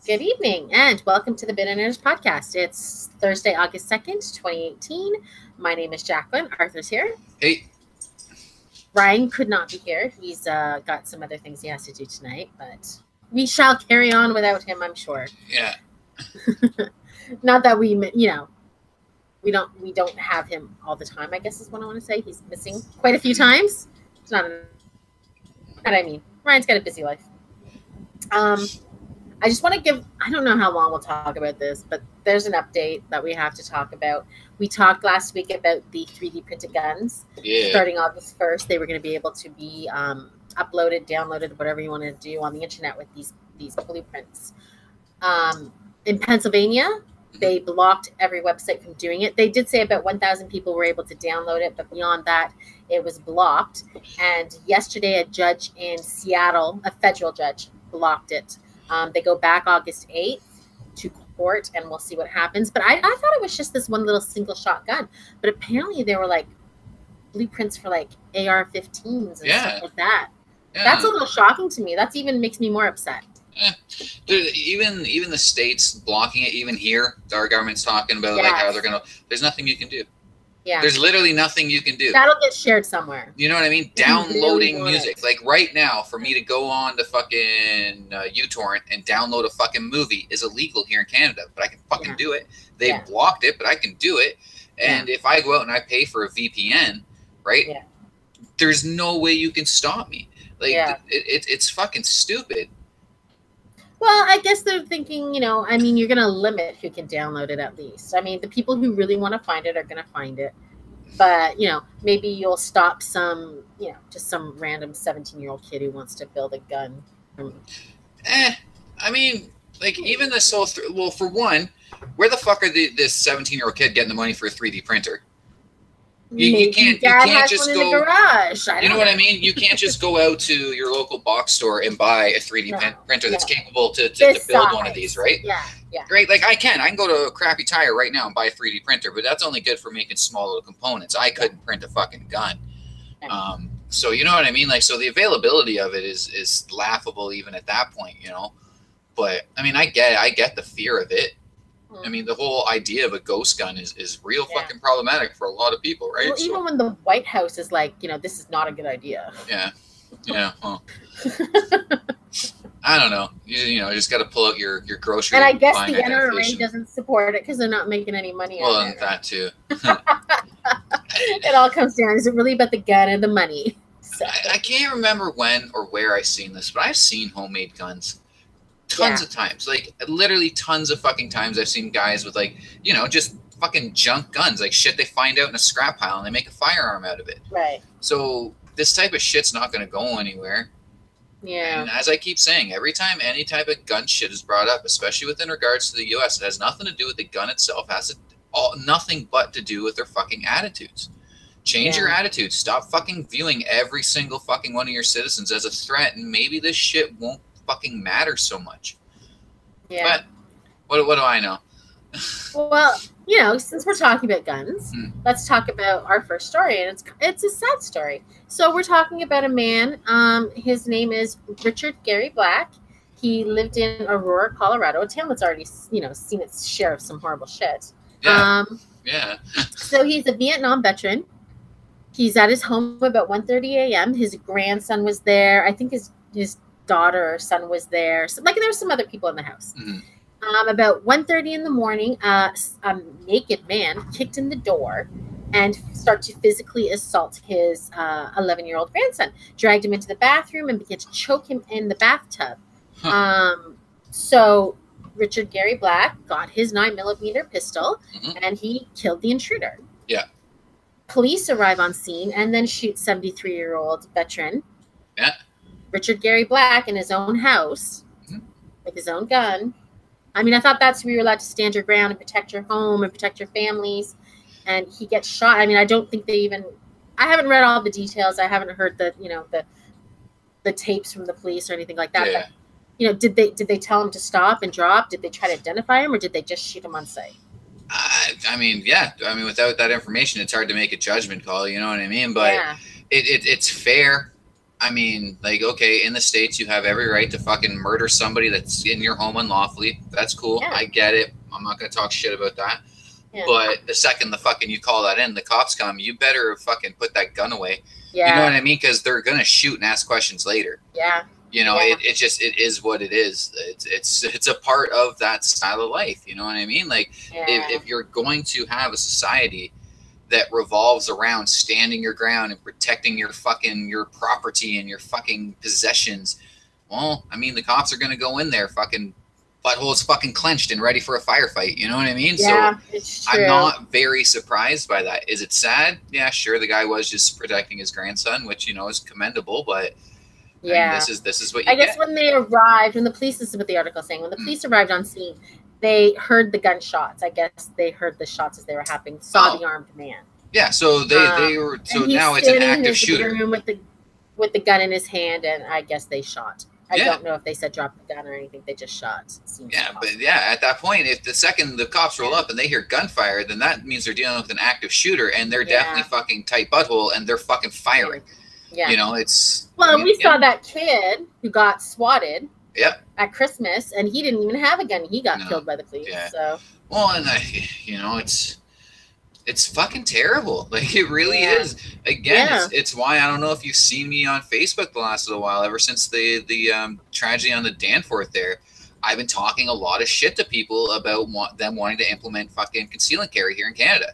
Good evening and welcome to the Billionaires Podcast. It's Thursday, August 2nd, 2018. My name is Jacqueline. Arthur's here. Hey. Ryan could not be here. He's got some other things he has to do tonight, but we shall carry on without him, I'm sure. Yeah. Not that we don't have him all the time, I guess is what I want to say. He's missing quite a few times. It's not what I mean. Ryan's got a busy life. I just want to give, I don't know how long we'll talk about this, but there's an update that we have to talk about. We talked last week about the 3D printed guns. Yeah. Starting August 1st, they were going to be able to be uploaded, downloaded, whatever you want to do on the internet with these blueprints. In Pennsylvania, they blocked every website from doing it. They did say about 1,000 people were able to download it, but beyond that, it was blocked. And yesterday, a judge in Seattle, a federal judge, blocked it. They go back August 8th to court, and we'll see what happens. But I thought it was just this one little single shot gun. But apparently there were like blueprints for like AR-15s and stuff like that. Yeah. That's a little shocking to me. That's even makes me more upset. Even the states blocking it, even here, our government's talking about like how they're gonna. There's nothing you can do. Yeah. There's literally nothing you can do. That'll get shared somewhere. You know what I mean? Downloading music. Like right now, for me to go on to fucking uTorrent and download a fucking movie is illegal here in Canada, but I can fucking do it. They blocked it, but I can do it. And if I go out and I pay for a VPN, right? Yeah. There's no way you can stop me. Like it's fucking stupid. Well, I guess they're thinking, I mean, you're going to limit who can download it at least. I mean, the people who really want to find it are going to find it. But, maybe you'll stop some, just some random 17-year-old kid who wants to build a gun. I mean, like, even this whole, well, for one, where the fuck are this 17-year-old kid getting the money for a 3D printer? You can't just go. Garage. You know what I mean? You can't just go out to your local box store and buy a 3D printer that's capable to build one of these, right? Yeah. Right? Like I can go to a Crappy Tire right now and buy a 3D printer, but that's only good for making small little components. I couldn't print a fucking gun. So you know what I mean? Like, so the availability of it is laughable even at that point, But I mean, I get the fear of it. I mean, the whole idea of a ghost gun is real fucking problematic for a lot of people, right? Well, even when the White House is like, this is not a good idea. Yeah. Well, I don't know. You just got to pull out your grocery. And I guess the NRA doesn't support it because they're not making any money on it. Well, that too. It all comes down. Is it really about the gun and the money? So. I can't remember when or where I seen this, but I've seen homemade guns. Tons of times, like literally tons of fucking times I've seen guys with like, just fucking junk guns, like shit they find out in a scrap pile and they make a firearm out of it. Right. So this type of shit's not going to go anywhere. Yeah. And as I keep saying, every time any type of gun shit is brought up, especially within regards to the U.S., it has nothing to do with the gun itself. It has nothing but to do with their fucking attitudes. Change your attitude. Stop fucking viewing every single fucking one of your citizens as a threat, and maybe this shit won't fucking matter so much. Yeah. But what do I know? Well, since we're talking about guns, let's talk about our first story, and it's a sad story. So we're talking about a man. His name is Richard Gary Black. He lived in Aurora, Colorado, a town that's already seen its share of some horrible shit. Yeah. So he's a Vietnam veteran. He's at his home about 1:30 a.m. His grandson was there. I think his daughter or son was there. So, there were some other people in the house. About 1:30 in the morning, a naked man kicked in the door and started to physically assault his 11-year-old grandson. Dragged him into the bathroom and began to choke him in the bathtub. So Richard Gary Black got his 9mm pistol and he killed the intruder. Yeah. Police arrive on scene and then shoot 73-year-old veteran. Yeah. Richard Gary Black in his own house with his own gun. I mean, I thought that's where you were allowed to stand your ground and protect your home and protect your families. And he gets shot. I mean, I don't think I haven't read all the details. I haven't heard the tapes from the police or anything like that. Yeah. But, did they tell him to stop and drop? Did they try to identify him or did they just shoot him on sight? I mean, without that information, it's hard to make a judgment call. You know what I mean? But it's fair. I mean, like, okay, in the States, you have every right to fucking murder somebody that's in your home unlawfully. That's cool. Yeah. I get it. I'm not going to talk shit about that. Yeah. But the second the fucking you call that in, the cops come, you better fucking put that gun away. Yeah. You know what I mean? Because they're going to shoot and ask questions later. Yeah. You know, Yeah. it is what it is. It's a part of that style of life. You know what I mean? Like, Yeah. if you're going to have a society that revolves around standing your ground and protecting your property and your fucking possessions, well, I mean, the cops are going to go in there fucking buttholes fucking clenched and ready for a firefight. You know what I mean? Yeah, So it's true. I'm not very surprised by that. Is it sad? Yeah, sure. The guy was just protecting his grandson, which, you know, is commendable, but yeah, I mean, this is what you I guess get. when they arrived, when the police, this is what the article is saying, when the police arrived on scene, they heard the gunshots. I guess they heard the shots as they were happening, saw the armed man. Yeah, so they were, so now it's an active shooter. Room with the gun in his hand, and I guess they shot. I don't know if they said drop the gun or anything. They just shot. But at that point, if the second the cops roll up and they hear gunfire, then that means they're dealing with an active shooter, and they're definitely fucking tight butthole, and they're fucking firing. Yeah. You know, it's... Well, we saw that kid who got swatted at Christmas, and he didn't even have a gun. He got killed by the police. Yeah. So. Well, and you know, it's fucking terrible. Like, it really is. Again, it's why I don't know if you've seen me on Facebook the last little while. Ever since the tragedy on the Danforth there, I've been talking a lot of shit to people about them wanting to implement fucking conceal and carry here in Canada.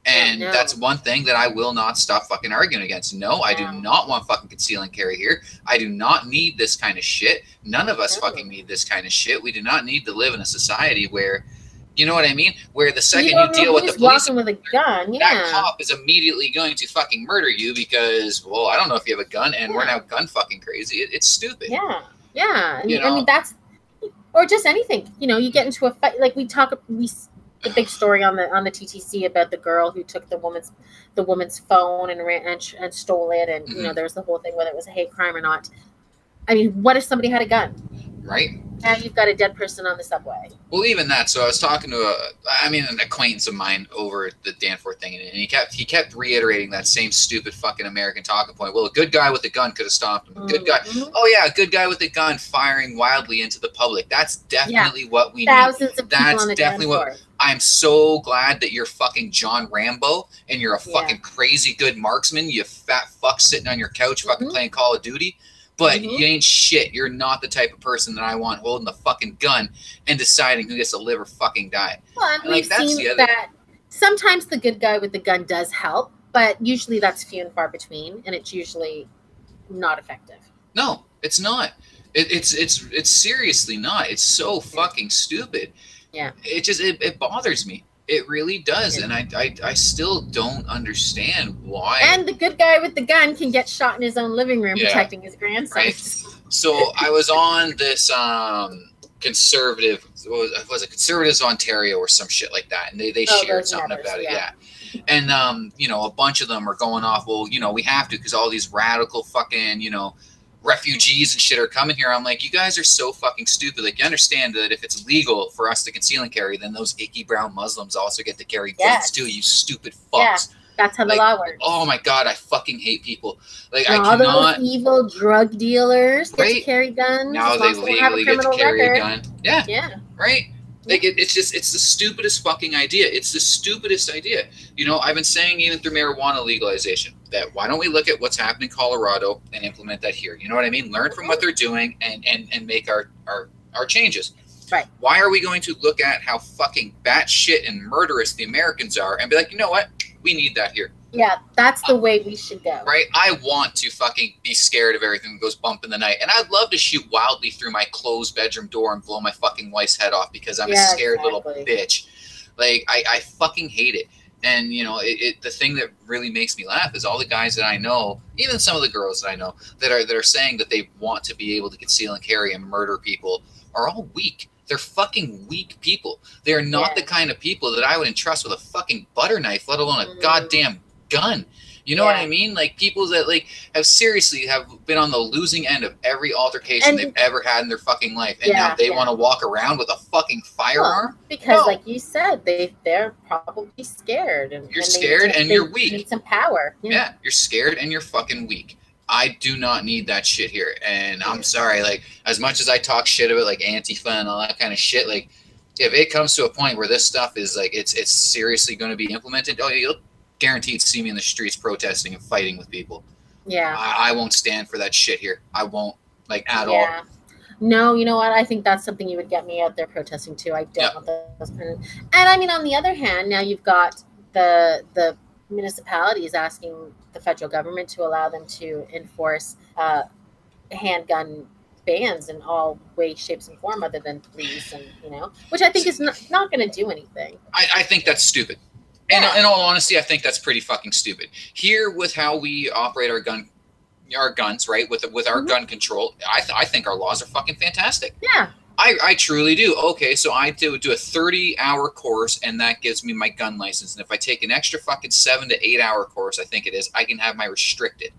And that's one thing that I will not stop fucking arguing against. No, I do not want fucking conceal and carry here. I do not need this kind of shit. None of us fucking need this kind of shit. We do not need to live in a society where... You know what I mean? Where the second you deal with the police, with a gun, that cop is immediately going to fucking murder you because, well, I don't know if you have a gun, and we're now gun fucking crazy. It's stupid. Yeah. I mean, that's, or just anything. You know, you get into a fight, like the big story on the TTC about the girl who took the woman's phone and ran and stole it, and you know, there was the whole thing whether it was a hate crime or not. I mean, what if somebody had a gun? Right. Now you've got a dead person on the subway. Well, even that. So I was talking to an acquaintance of mine over the Danforth thing, and he kept reiterating that same stupid fucking American talking point. Well, a good guy with a gun could have stopped him. A good guy. Oh yeah, a good guy with a gun firing wildly into the public. That's definitely what we need. Thousands of people on the definitely what. I'm so glad that you're fucking John Rambo and you're a fucking crazy good marksman. You fat fuck sitting on your couch fucking playing Call of Duty. But you ain't shit. You're not the type of person that I want holding the fucking gun and deciding who gets to live or fucking die. Well, and we've seen that sometimes the good guy with the gun does help, but usually that's few and far between, and it's usually not effective. No, it's not. It's seriously not. It's so fucking stupid. Yeah. It bothers me. It really does, and I still don't understand why. And the good guy with the gun can get shot in his own living room protecting his grandson. Right? So I was on this conservative, was it Conservatives Ontario or some shit like that, and they shared something about it, And you know, a bunch of them are going off. Well, you know, we have to because all these radical fucking refugees and shit are coming here. I'm like, you guys are so fucking stupid. Like, you understand that if it's legal for us to conceal and carry, then those icky brown Muslims also get to carry guns too, you stupid fucks. Yeah, that's how the law works. Oh my God, I fucking hate people. Like, all those evil drug dealers get to carry guns. Now they legally get to carry a gun. Yeah. Right? Like, it's the stupidest fucking idea. It's the stupidest idea. You know, I've been saying even through marijuana legalization that why don't we look at what's happening in Colorado and implement that here? You know what I mean? Learn from what they're doing and make our changes. Right. Why are we going to look at how fucking batshit and murderous the Americans are and be like, you know what? We need that here. Yeah, that's the way we should go. Right? I want to fucking be scared of everything that goes bump in the night. And I'd love to shoot wildly through my closed bedroom door and blow my fucking wife's head off because I'm a scared little bitch. Like, I fucking hate it. And, you know, the thing that really makes me laugh is all the guys that I know, even some of the girls that I know, that are saying that they want to be able to conceal and carry and murder people are all weak. They're fucking weak people. They are not the kind of people that I would entrust with a fucking butter knife, let alone a goddamn gun. You know what I mean? Like, people that have been on the losing end of every altercation they've ever had in their fucking life, and now they want to walk around with a fucking firearm. Well, because, like you said, they're probably scared. And you're scared and you're weak. Need some power. Yeah, you're scared and you're fucking weak. I do not need that shit here. And I'm sorry, like, as much as I talk shit about like Antifa and all that kind of shit, like, if it comes to a point where this stuff is like it's seriously going to be implemented, oh, you'll guaranteed see me in the streets protesting and fighting with people. Yeah. I won't stand for that shit here. I won't, like, at all. No, you know what? I think that's something you would get me out there protesting too. I don't want those kind of. And I mean, on the other hand, now you've got the municipalities asking the federal government to allow them to enforce handgun bans in all ways, shapes, and form other than police, and which I think is not going to do anything. I think that's stupid. And in all honesty, I think that's pretty fucking stupid. Here, with how we operate our guns, right? With our gun control, I think our laws are fucking fantastic. Yeah. I truly do. Okay, so I do a 30-hour course, and that gives me my gun license. And if I take an extra fucking 7 to 8 hour course, I think it is, I can have my restricted.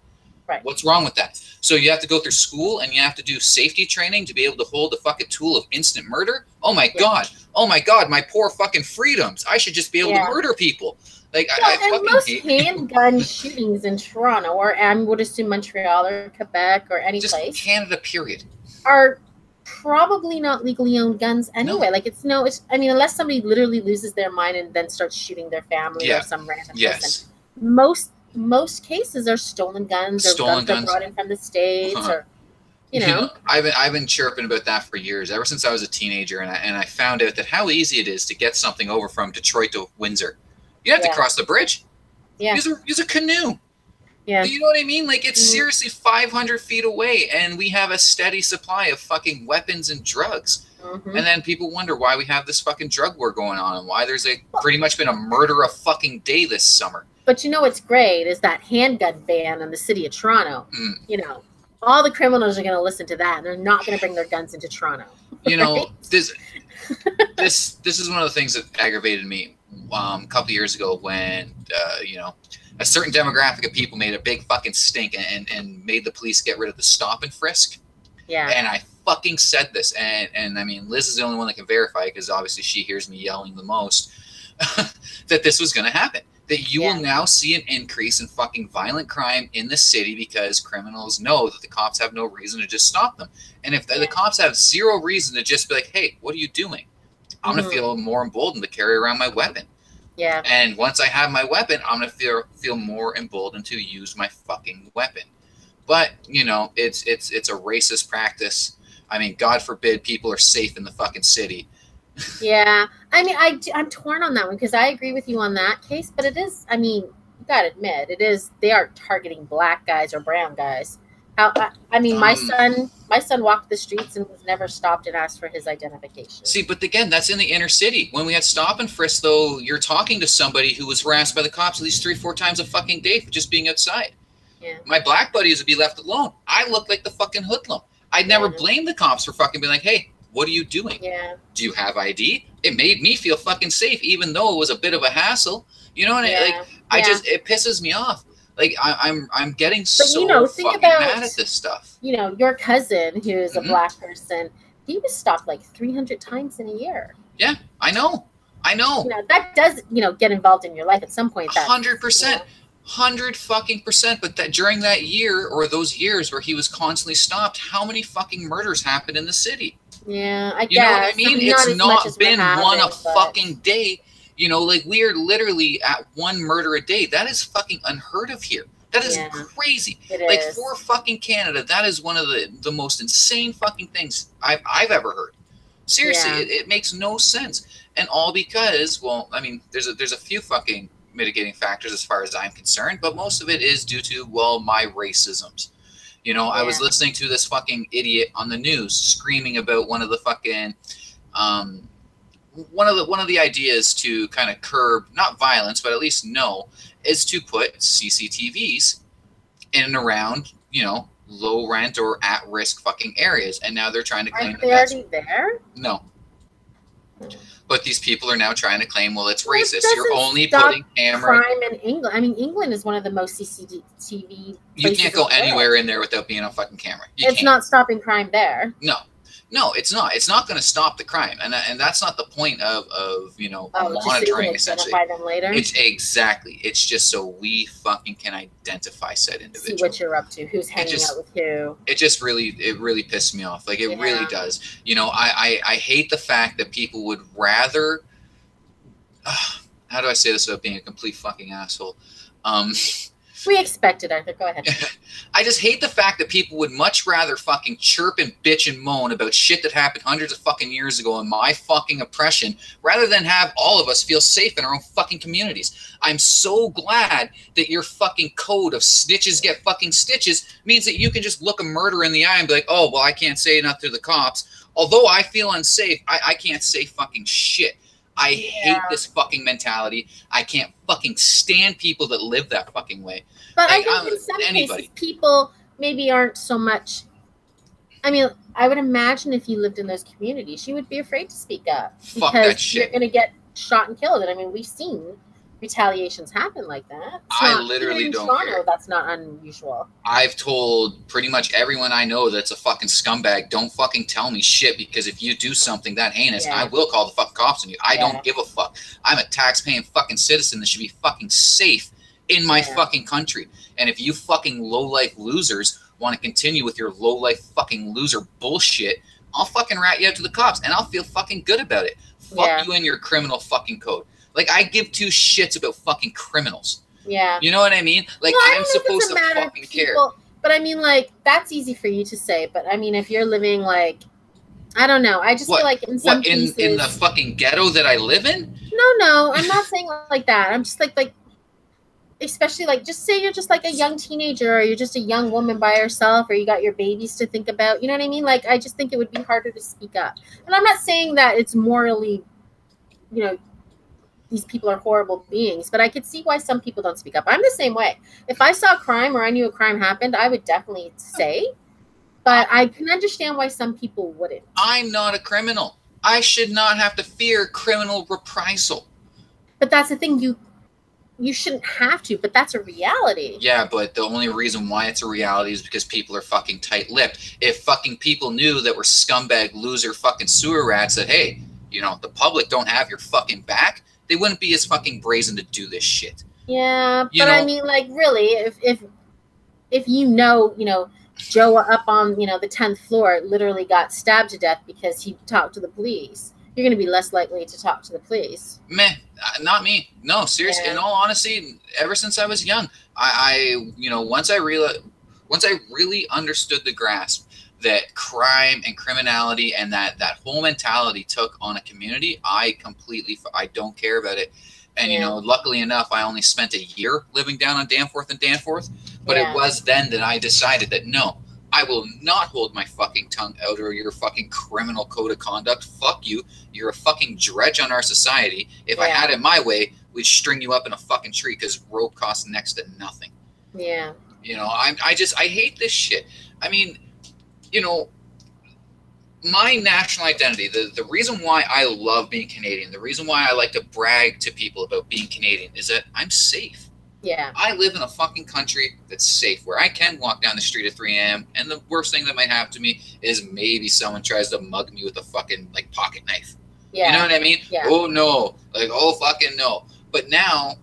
Right. What's wrong with that? So you have to go through school, and you have to do safety training to be able to hold the fucking tool of instant murder? Oh my god. Oh my god, my poor fucking freedoms. I should just be able to murder people. Like, I and most handgun shootings in Toronto, or I would assume Montreal or Quebec or any place, Canada, period, are probably not legally owned guns anyway. No. Like it's I mean, unless somebody literally loses their mind and then starts shooting their family or some random person. Most cases are stolen guns or guns brought in from the States or I've been chirping about that for years, ever since I was a teenager, and I found out that how easy it is to get something over from Detroit to Windsor. You have to cross the bridge. Yeah. Use a canoe. Yeah. You know what I mean? Like, it's seriously 500 feet away, and we have a steady supply of fucking weapons and drugs. And then people wonder why we have this fucking drug war going on, and why there's pretty much been a murder a fucking day this summer. But what's great is that handgun ban in the city of Toronto. All the criminals are going to listen to that, and they're not going to bring their guns into Toronto. Right? This is one of the things that aggravated me a couple years ago when a certain demographic of people made a big fucking stink and made the police get rid of the stop and frisk. Yeah. And I fucking said this, and I mean, Liz is the only one that can verify, because obviously she hears me yelling the most, that this was going to happen. That you will now see an increase in fucking violent crime in the city because criminals know that the cops have no reason to just stop them. And if the cops have zero reason to just be like, hey, what are you doing? I'm going to feel more emboldened to carry around my weapon. Yeah. And once I have my weapon, I'm going to feel more emboldened to use my fucking weapon. But, it's a racist practice. I mean, God forbid people are safe in the fucking city. Yeah. I mean, I'm torn on that one, because I agree with you on that case, but it is, I mean, you got to admit, they are targeting black guys or brown guys. I mean, my son walked the streets and was never stopped and asked for his identification. See, but again, that's in the inner city. When we had stop and frisk, though, you're talking to somebody who was harassed by the cops at least 3-4 times a fucking day for just being outside. Yeah. My black buddies would be left alone. I look like the fucking hoodlum. I'd never blame the cops for fucking being like, hey, what are you doing? Yeah. Do you have ID? It made me feel fucking safe, even though it was a bit of a hassle. You know what I mean? Like, it pisses me off. Like, I'm getting fucking mad at this stuff. Your cousin, who's a black person, he was stopped like 300 times in a year. Yeah, I know. That does, get involved in your life at some point. 100%. 100%. But that during that year, or those years where he was constantly stopped, how many fucking murders happened in the city? Yeah, I guess. You know what I mean? It's not been one a fucking day. Like, we are literally at one murder a day. That is fucking unheard of here. That is crazy. Like, for fucking Canada, that is one of the most insane fucking things I've ever heard. Seriously, it makes no sense. And all because, well, I mean, there's a few fucking mitigating factors as far as I'm concerned, but most of it is due to, well, my racisms. I was listening to this fucking idiot on the news screaming about one of the fucking one of the ideas to kind of curb, not violence, but at least is to put CCTVs in and around, low rent or at risk fucking areas. And now they're trying to claim that that's already there. No. But these people are now trying to claim, well, it's racist. You're only putting camera crime in England. I mean, England is one of the most CCTV. You can't go anywhere in there without being on fucking camera. It's not stopping crime there. No. No, it's not. It's not going to stop the crime, and that's not the point of you know, monitoring. Just so you can essentially, identify them later. it's exactly. It's just so we fucking can identify said individual. See what you're up to, who's hanging out with who. It just really pissed me off. Like, it really does. You know, I hate the fact that people would rather. How do I say this without being a complete fucking asshole? We expected, Arthur. Go ahead. I just hate the fact that people would much rather fucking chirp and bitch and moan about shit that happened hundreds of fucking years ago in my fucking oppression, rather than have all of us feel safe in our own fucking communities. I'm so glad that your fucking code of snitches get fucking stitches means that you can just look a murderer in the eye and be like, oh, well, I can't say nothing to the cops. Although I feel unsafe, I can't say fucking shit. I hate this fucking mentality. I can't fucking stand people that live that fucking way. But like, I think in some cases, people maybe aren't so much. I mean, I would imagine if you lived in those communities, you would be afraid to speak up. Fuck that shit. You're going to get shot and killed. And I mean, we've seen retaliations happen like that. I literally don't care. That's not unusual. I've told pretty much everyone I know that's a fucking scumbag, don't fucking tell me shit, because if you do something that heinous, I will call the fucking cops on you. I don't give a fuck. I'm a tax-paying fucking citizen that should be fucking safe in my fucking country. And if you fucking low-life losers want to continue with your low-life fucking loser bullshit, I'll fucking rat you out to the cops, and I'll feel fucking good about it. Fuck you and your criminal fucking code. Like, I give two shits about fucking criminals. Yeah. You know what I mean? Like, I'm supposed to fucking care. But I mean, like, that's easy for you to say. But I mean, if you're living, like, I don't know. I just feel like in some cases, in the fucking ghetto that I live in? No, I'm not saying like that. I'm just like, especially like, just say you're just like a young teenager, or you're just a young woman by yourself, or you got your babies to think about. You know what I mean? Like, I just think it would be harder to speak up. And I'm not saying that it's morally, you know, these people are horrible beings, but I could see why some people don't speak up. I'm the same way. If I saw a crime or I knew a crime happened, I would definitely say, but I can understand why some people wouldn't. I'm not a criminal. I should not have to fear criminal reprisal. But that's the thing, you shouldn't have to, but that's a reality. Yeah, but the only reason why it's a reality is because people are fucking tight-lipped. If fucking people knew that we're scumbag, loser, fucking sewer rats, that, hey, you know, the public don't have your fucking back, they wouldn't be as fucking brazen to do this shit. Yeah, but I mean, like, really, if you know, Joe up on, you know, the 10th floor literally got stabbed to death because he talked to the police, you're going to be less likely to talk to the police. Meh, not me. No, seriously. Yeah. In all honesty, ever since I was young, I you know, once I really understood the grasp that crime and criminality and that whole mentality took on a community, I don't care about it. And, you know, luckily enough, I only spent a year living down on Danforth and Danforth. But it was then that I decided that, no, I will not hold my fucking tongue out or your fucking criminal code of conduct. Fuck you. You're a fucking dredge on our society. If I had it my way, we'd string you up in a fucking tree because rope costs next to nothing. Yeah. You know, I hate this shit. I mean, you know, my national identity, the reason why I love being Canadian, the reason why I like to brag to people about being Canadian is that I'm safe. Yeah. I live in a fucking country that's safe, where I can walk down the street at 3 a.m. and the worst thing that might happen to me is maybe someone tries to mug me with a fucking, like, pocket knife. Yeah. You know what I mean? Yeah. Oh, no. Like, oh, fucking no. But now,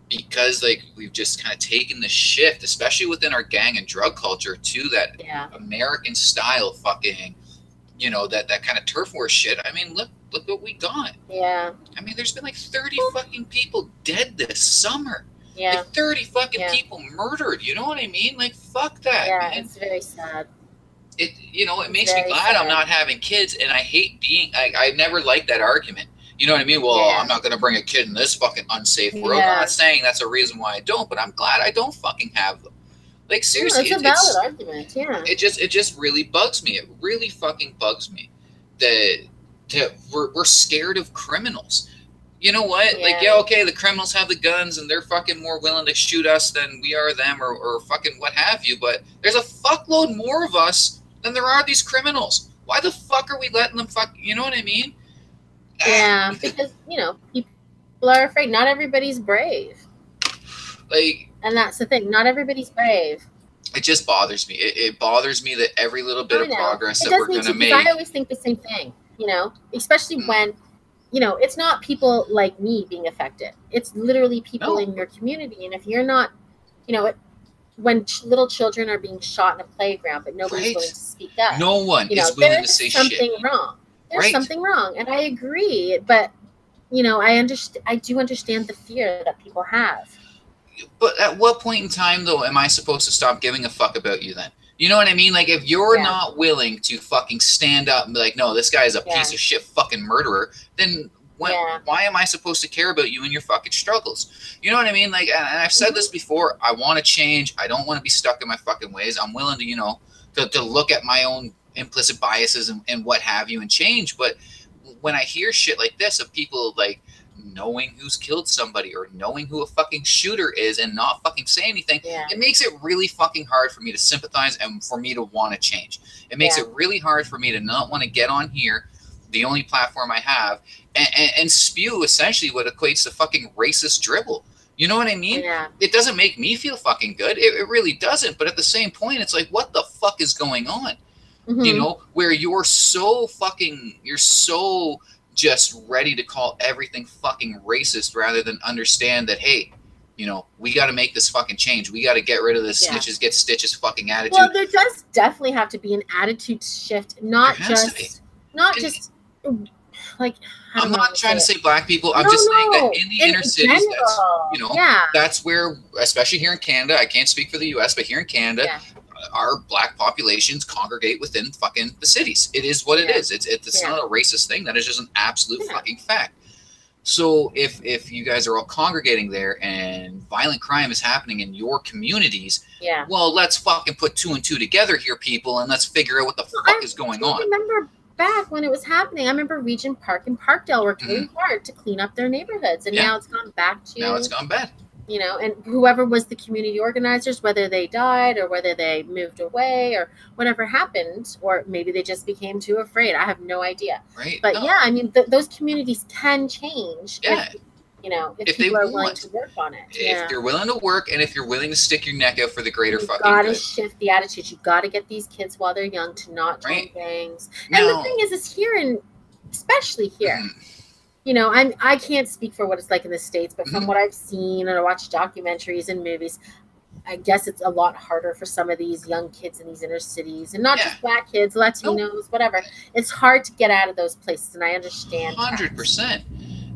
because, like, we've just kind of taken the shift, especially within our gang and drug culture, to that American style fucking, you know, that kind of turf war shit. I mean, look what we got. Yeah. I mean, there's been like 30 fucking people dead this summer. Yeah. Like 30 fucking people murdered. You know what I mean? Like, fuck that. Yeah, man. it's very sad. It, you know, it makes me glad I'm not having kids, and I hate being, I never liked that argument. You know what I mean? Well, I'm not going to bring a kid in this fucking unsafe world. I'm not saying that's a reason why I don't, but I'm glad I don't fucking have them. Like, seriously, it's a valid argument. Yeah. It just really bugs me. It really fucking bugs me that we're scared of criminals. You know what? Like, okay, the criminals have the guns and they're fucking more willing to shoot us than we are them, or fucking what have you. But there's a fuckload more of us than there are these criminals. Why the fuck are we letting them fuck? You know what I mean? Yeah, because, you know, people are afraid. Not everybody's brave. Like, and that's the thing. Not everybody's brave. It just bothers me. It bothers me that every little bit of progress that we're going to make. I always think the same thing, you know, especially when, you know, it's not people like me being affected. It's literally people in your community. And if you're not, you know, when little children are being shot in a playground, but nobody's willing to speak up. No one is willing to say shit. There's something wrong. There's something wrong. And I agree. But, you know, I do understand the fear that people have. But at what point in time, though, am I supposed to stop giving a fuck about you then? You know what I mean? Like, if you're not willing to fucking stand up and be like, no, this guy is a piece of shit fucking murderer, then why am I supposed to care about you and your fucking struggles? You know what I mean? Like, and I've said this before, I want to change. I don't want to be stuck in my fucking ways. I'm willing to, you know, to look at my own implicit biases and what have you and change. But when I hear shit like this of people, like, knowing who's killed somebody or knowing who a fucking shooter is and not fucking say anything, it makes it really fucking hard for me to sympathize and for me to want to change. It makes it really hard for me to not want to get on here, the only platform I have, and spew essentially what equates to fucking racist dribble. You know what I mean? It doesn't make me feel fucking good. It really doesn't. But at the same point, it's like, what the fuck is going on? You know, where you're so just ready to call everything fucking racist rather than understand that, hey, you know, we got to make this fucking change. We got to get rid of this snitches get stitches fucking attitude. Well, there does definitely have to be an attitude shift, not just like, I'm not trying to say black people. I'm just saying that in the inner cities, that's, you know, that's where, especially here in Canada, I can't speak for the US, but here in Canada, our black populations congregate within fucking the cities. It is what it is. It's not a racist thing. That is just an absolute fucking fact. So if you guys are all congregating there and violent crime is happening in your communities, well, let's fucking put 2 and 2 together here, people, and let's figure out what the fuck is going on. I remember back when it was happening. I remember Regent Park and Parkdale worked really hard to clean up their neighborhoods, and now it's gone back to... Now it's gone bad. You know, and whoever was the community organizers, whether they died or whether they moved away or whatever happened, or maybe they just became too afraid. I have no idea. Right. But I mean, those communities can change. If, you know, if people are willing to work on it. If you're willing to work and if you're willing to stick your neck out for the greater fucking good. You good. gotta shift the attitude. You gotta get these kids while they're young to not join gangs. And the thing is here especially here. You know, I can't speak for what it's like in the States, but from what I've seen and I watch documentaries and movies, I guess it's a lot harder for some of these young kids in these inner cities, and not just black kids, Latinos, whatever. It's hard to get out of those places, and I understand. 100%.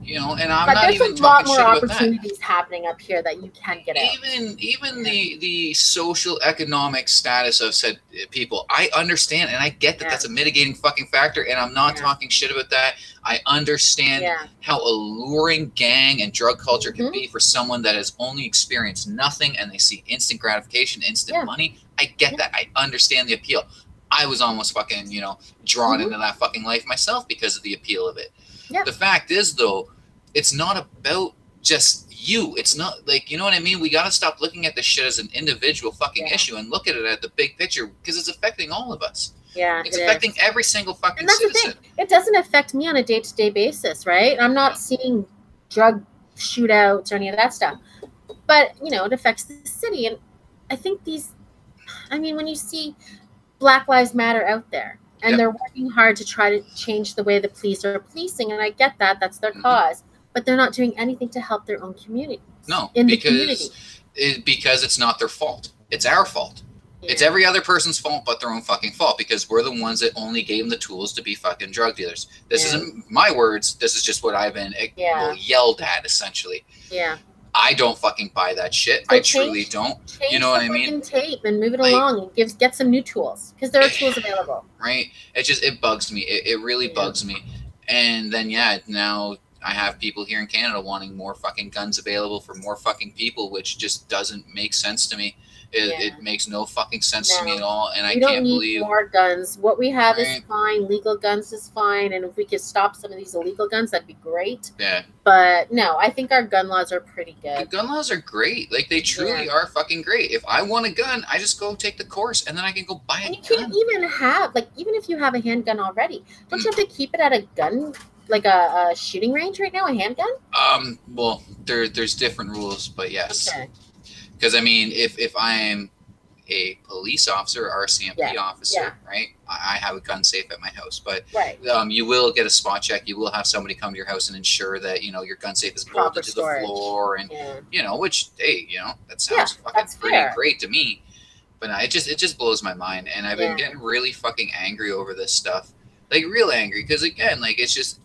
You know, and I'm not even talking shit about that. But there's a lot more opportunities happening up here that you can get out. Even the social economic status of said people, I understand and I get that that's a mitigating fucking factor, and I'm not talking shit about that. I understand how alluring gang and drug culture can be for someone that has only experienced nothing and they see instant gratification, instant money. I get that. I understand the appeal. I was almost fucking, you know, drawn into that fucking life myself because of the appeal of it. The fact is, though, it's not about just you. It's not like, you know what I mean? We got to stop looking at this shit as an individual fucking issue and look at it at the big picture, because it's affecting all of us. It's affecting every single fucking citizen. The thing. It doesn't affect me on a day-to-day basis, right? I'm not seeing drug shootouts or any of that stuff. But, you know, it affects the city. And I think when you see Black Lives Matter out there, and they're working hard to try to change the way the police are policing, and I get that. That's their cause. But they're not doing anything to help their own community. No, because it's not their fault. It's our fault. It's every other person's fault but their own fucking fault, because we're the ones that only gave them the tools to be fucking drug dealers. This isn't my words. This is just what I've been yelled at, essentially. I don't fucking buy that shit. So I truly don't. You know what I mean? Tape and move it along and get some new tools, because there are tools available. Right. It bugs me. It really bugs me. And then now I have people here in Canada wanting more fucking guns available for more fucking people, which just doesn't make sense to me. It makes no fucking sense to me at all, and I can't believe... We don't need more guns. What we have is fine. Legal guns is fine, and if we could stop some of these illegal guns, that'd be great. But no, I think our gun laws are pretty good. The gun laws are great. Like, they truly are fucking great. If I want a gun, I just go take the course, and then I can go buy a gun. And you can't even have, like, even if you have a handgun already, don't you have to keep it at a gun, like a shooting range right now, a handgun? Well, there's different rules, but yes. Okay. Because, I mean, if I'm a police officer, RCMP officer, right? I have a gun safe at my house, but you will get a spot check. You will have somebody come to your house and ensure that, you know, your gun safe is bolted to the floor, and you know, which, hey, you know, that sounds fucking pretty great to me. But no, it just blows my mind, and I've been getting really fucking angry over this stuff, like real angry, because again, like it's just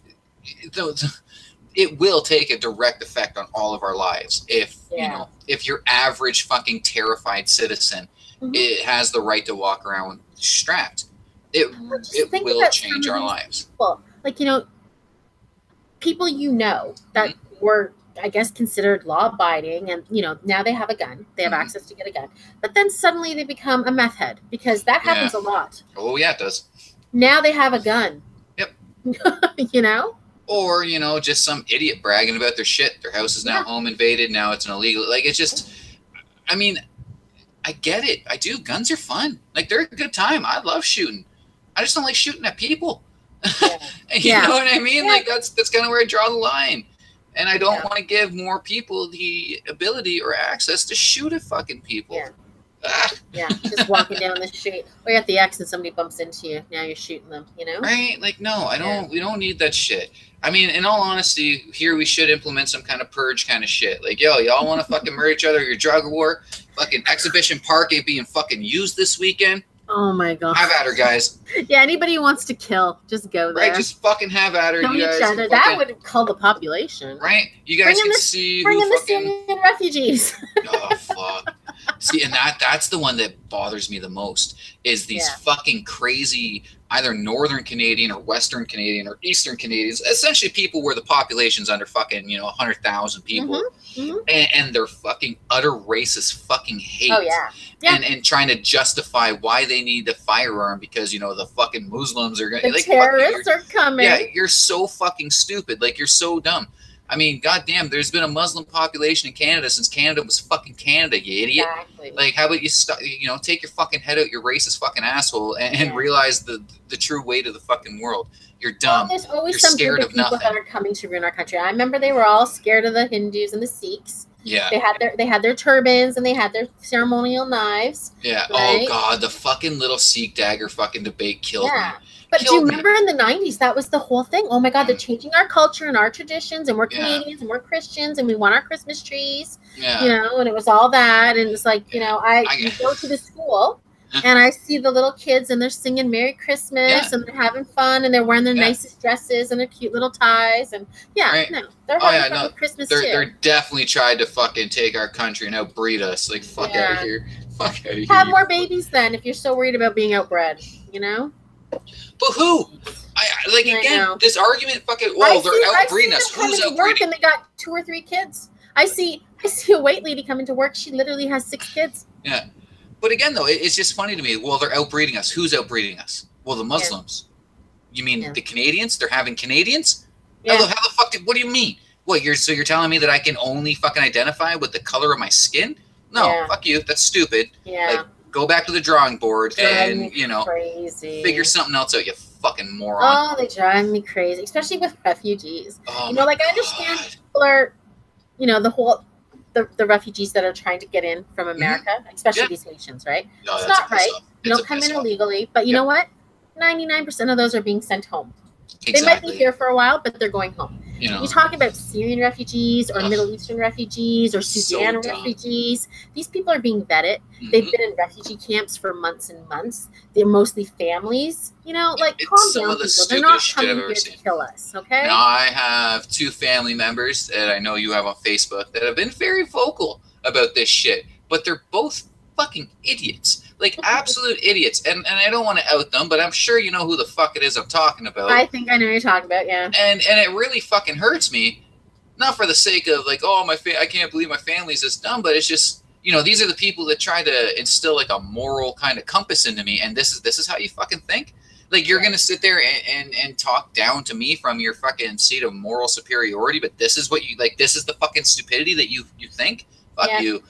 it will take a direct effect on all of our lives if you know, if your average fucking terrified citizen it has the right to walk around strapped. It will change our lives. Well, like, you know, people, you know, that were, I guess, considered law-abiding, and, you know, now they have a gun. They have access to get a gun. But then suddenly they become a meth head, because that happens a lot. Oh, yeah, it does. Now they have a gun. Yep. You know? Or, you know, just some idiot bragging about their shit. Their house is now home invaded. Now it's an illegal. Like, it's just, I mean, I get it. I do. Guns are fun. Like, they're a good time. I love shooting. I just don't like shooting at people. You know what I mean? Like, that's kind of where I draw the line. And I don't want to give more people the ability or access to shoot at fucking people. Just walking down the street, or you're at the X and somebody bumps into you. Now you're shooting them, you know? Right? Like, no, I don't. We don't need that shit. I mean, in all honesty, here we should implement some kind of purge kind of shit. Like, yo, y'all want to fucking murder each other? Your drug war, fucking Exhibition Park ain't being fucking used this weekend. Oh my god! Have at her, guys. Yeah, anybody who wants to kill, just go there. Right, just fucking have at her. Kill you guys each other. That would cull the population. Right? You guys can see. Bring in the Syrian refugees. Oh fuck! See, and that's the one that bothers me the most is these fucking crazy either Northern Canadian or Western Canadian or Eastern Canadians, essentially people where the population's under fucking, you know, 100,000 people, and their fucking utter racist fucking hate. Oh yeah. And trying to justify why they need the firearm because, you know, the fucking Muslims are gonna, the terrorists are coming. Yeah, you're so fucking stupid. Like, you're so dumb. I mean, goddamn, there's been a Muslim population in Canada since Canada was fucking Canada, you idiot. Exactly. Like, how about you, you know, take your fucking head out your racist fucking asshole and realize the true weight of the fucking world. You're dumb. Well, there's always You're some scared group of people that are coming to ruin our country. I remember they were all scared of the Hindus and the Sikhs. Yeah. They had their turbans and they had their ceremonial knives. Yeah. Right? Oh god, the fucking little Sikh dagger fucking debate killed me. But do you remember in the 90s, that was the whole thing? Oh my God, they're changing our culture and our traditions, and we're Canadians and we're Christians and we want our Christmas trees. Yeah. You know, and it was all that. And it's like, you know, you go to the school and I see the little kids and they're singing Merry Christmas and they're having fun and they're wearing their nicest dresses and their cute little ties. And they're having fun with Christmas too. They're definitely tried to fucking take our country and outbreed us. Like, fuck out of here. Fuck out of here. Have more babies then if you're so worried about being outbred, you know? But who? This argument fucking. Well, they're outbreeding us. Who's outbreeding? And they got 2 or 3 kids. I see a white lady coming to work. She literally has 6 kids. Yeah, but again, though, it's just funny to me. Well, they're outbreeding us. Who's outbreeding us? Well, the Muslims. You mean the Canadians? They're having Canadians? Yeah. How the fuck? What do you mean? What? You're telling me that I can only fucking identify with the color of my skin? No, fuck you. That's stupid. Yeah. Like, go back to the drawing board and, you know, figure something else out, you fucking moron. Oh, they drive me crazy, especially with refugees. Oh, you know, like, I understand people are, you know, the refugees that are trying to get in from America, especially these Haitians, right? No, it's not right. You don't come in illegally, but you know what? 99% of those are being sent home. Exactly. They might be here for a while, but they're going home. You know, you talk about Syrian refugees or Middle Eastern refugees or Sudan refugees. These people are being vetted. They've been in refugee camps for months and months. They're mostly families. You know, like, calm down, people. They're not coming here to kill us, okay? Now, I have 2 family members that I know you have on Facebook that have been very vocal about this shit, but they're both fucking idiots. Like, absolute idiots. And I don't want to out them, but I'm sure you know who the fuck it is I'm talking about. I think I know who you're talking about, yeah. And it really fucking hurts me. Not for the sake of, like, oh, I can't believe my family's this dumb, but it's just, you know, these are the people that try to instill, like, a moral kind of compass into me, and this is how you fucking think? Like, you're going to sit there and talk down to me from your fucking seat of moral superiority, but this is what you, like, this is the fucking stupidity that you think? Fuck you.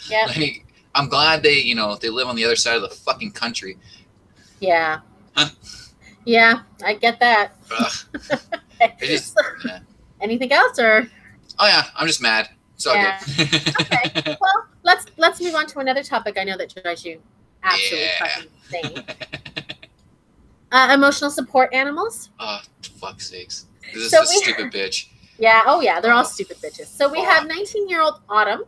Yeah. Like, I'm glad they, you know, they live on the other side of the fucking country. Yeah. Huh? Yeah, I get that. Anything else, or? Oh yeah, I'm just mad. It's all Yeah. good. Okay. Well, let's move on to another topic. I know that drives you absolutely Yeah. fucking insane. Emotional support animals. Oh, fuck's sakes. This is So a stupid bitch. Yeah. Oh, yeah. They're all Oh, stupid bitches. So we have 19-year-old Autumn.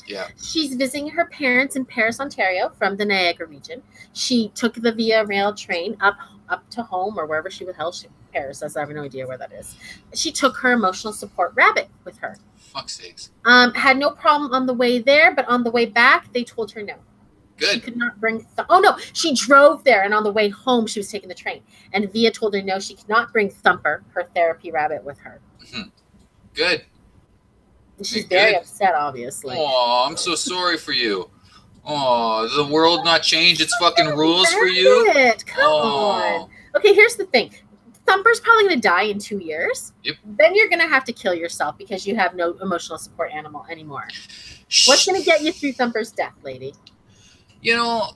Yeah. She's visiting her parents in Paris, Ontario, from the Niagara region. She took the Via Rail train up to home or wherever she would hell. Paris. I have no idea where that is. She took her emotional support rabbit with her. Fuck's sakes. Had no problem on the way there, but on the way back, they told her no. Good. She could not bring. Oh no, she drove there, and on the way home, she was taking the train. And Via told her no, she could not bring Thumper, her therapy rabbit, with her. Mm-hmm. Good. And she's very upset, obviously. Oh, I'm so sorry for you. Oh, does the world not change its fucking rules for you? Come on. Okay, here's the thing. Thumper's probably going to die in 2 years. Yep. Then you're going to have to kill yourself because you have no emotional support animal anymore. What's going to get you through Thumper's death, lady? You know,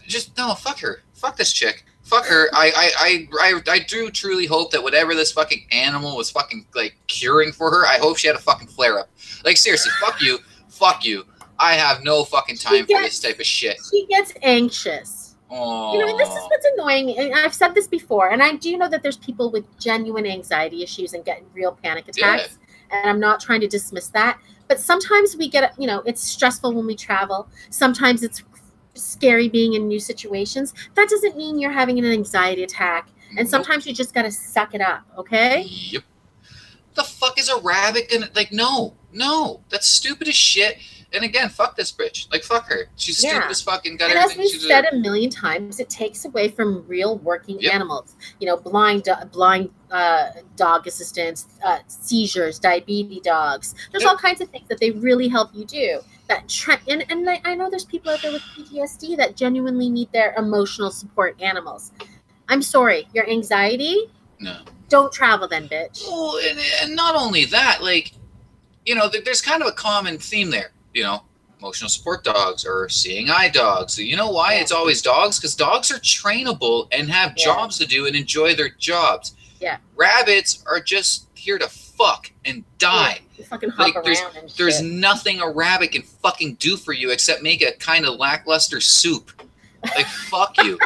just no. Fuck her. Fuck this chick. Fuck her. I do truly hope that whatever this fucking animal was fucking like curing for her, I hope she had a fucking flare up. Like seriously, fuck you. Fuck you. I have no fucking time for this type of shit. She gets anxious. Oh. You know, this is what's annoying. And I've said this before, and I do know that there's people with genuine anxiety issues and get real panic attacks. Yeah. And I'm not trying to dismiss that. But sometimes we get, you know, it's stressful when we travel. Sometimes it's scary being in new situations. That doesn't mean you're having an anxiety attack. And sometimes you just got to suck it up, okay? Yep. The fuck is a rabbit gonna, like, no. That's stupid as shit. And again, fuck this bitch. Like, fuck her. She's stupid as fucking got everything. And as we've said a million times, it takes away from real working animals. You know, blind dog assistants, seizures, diabetes dogs. There's all kinds of things that they really help you do. And I know there's people out there with PTSD that genuinely need their emotional support animals. I'm sorry, your anxiety? No. Don't travel then, bitch. Well, and not only that, like, you know, there's kind of a common theme there. You know, emotional support dogs or seeing eye dogs. So you know why it's always dogs? Because dogs are trainable and have jobs to do and enjoy their jobs. Yeah. Rabbits are just here to fuck and die. Yeah, fucking hop around and shit. There's nothing a rabbit can fucking do for you except make a kind of lackluster soup. Like, fuck you.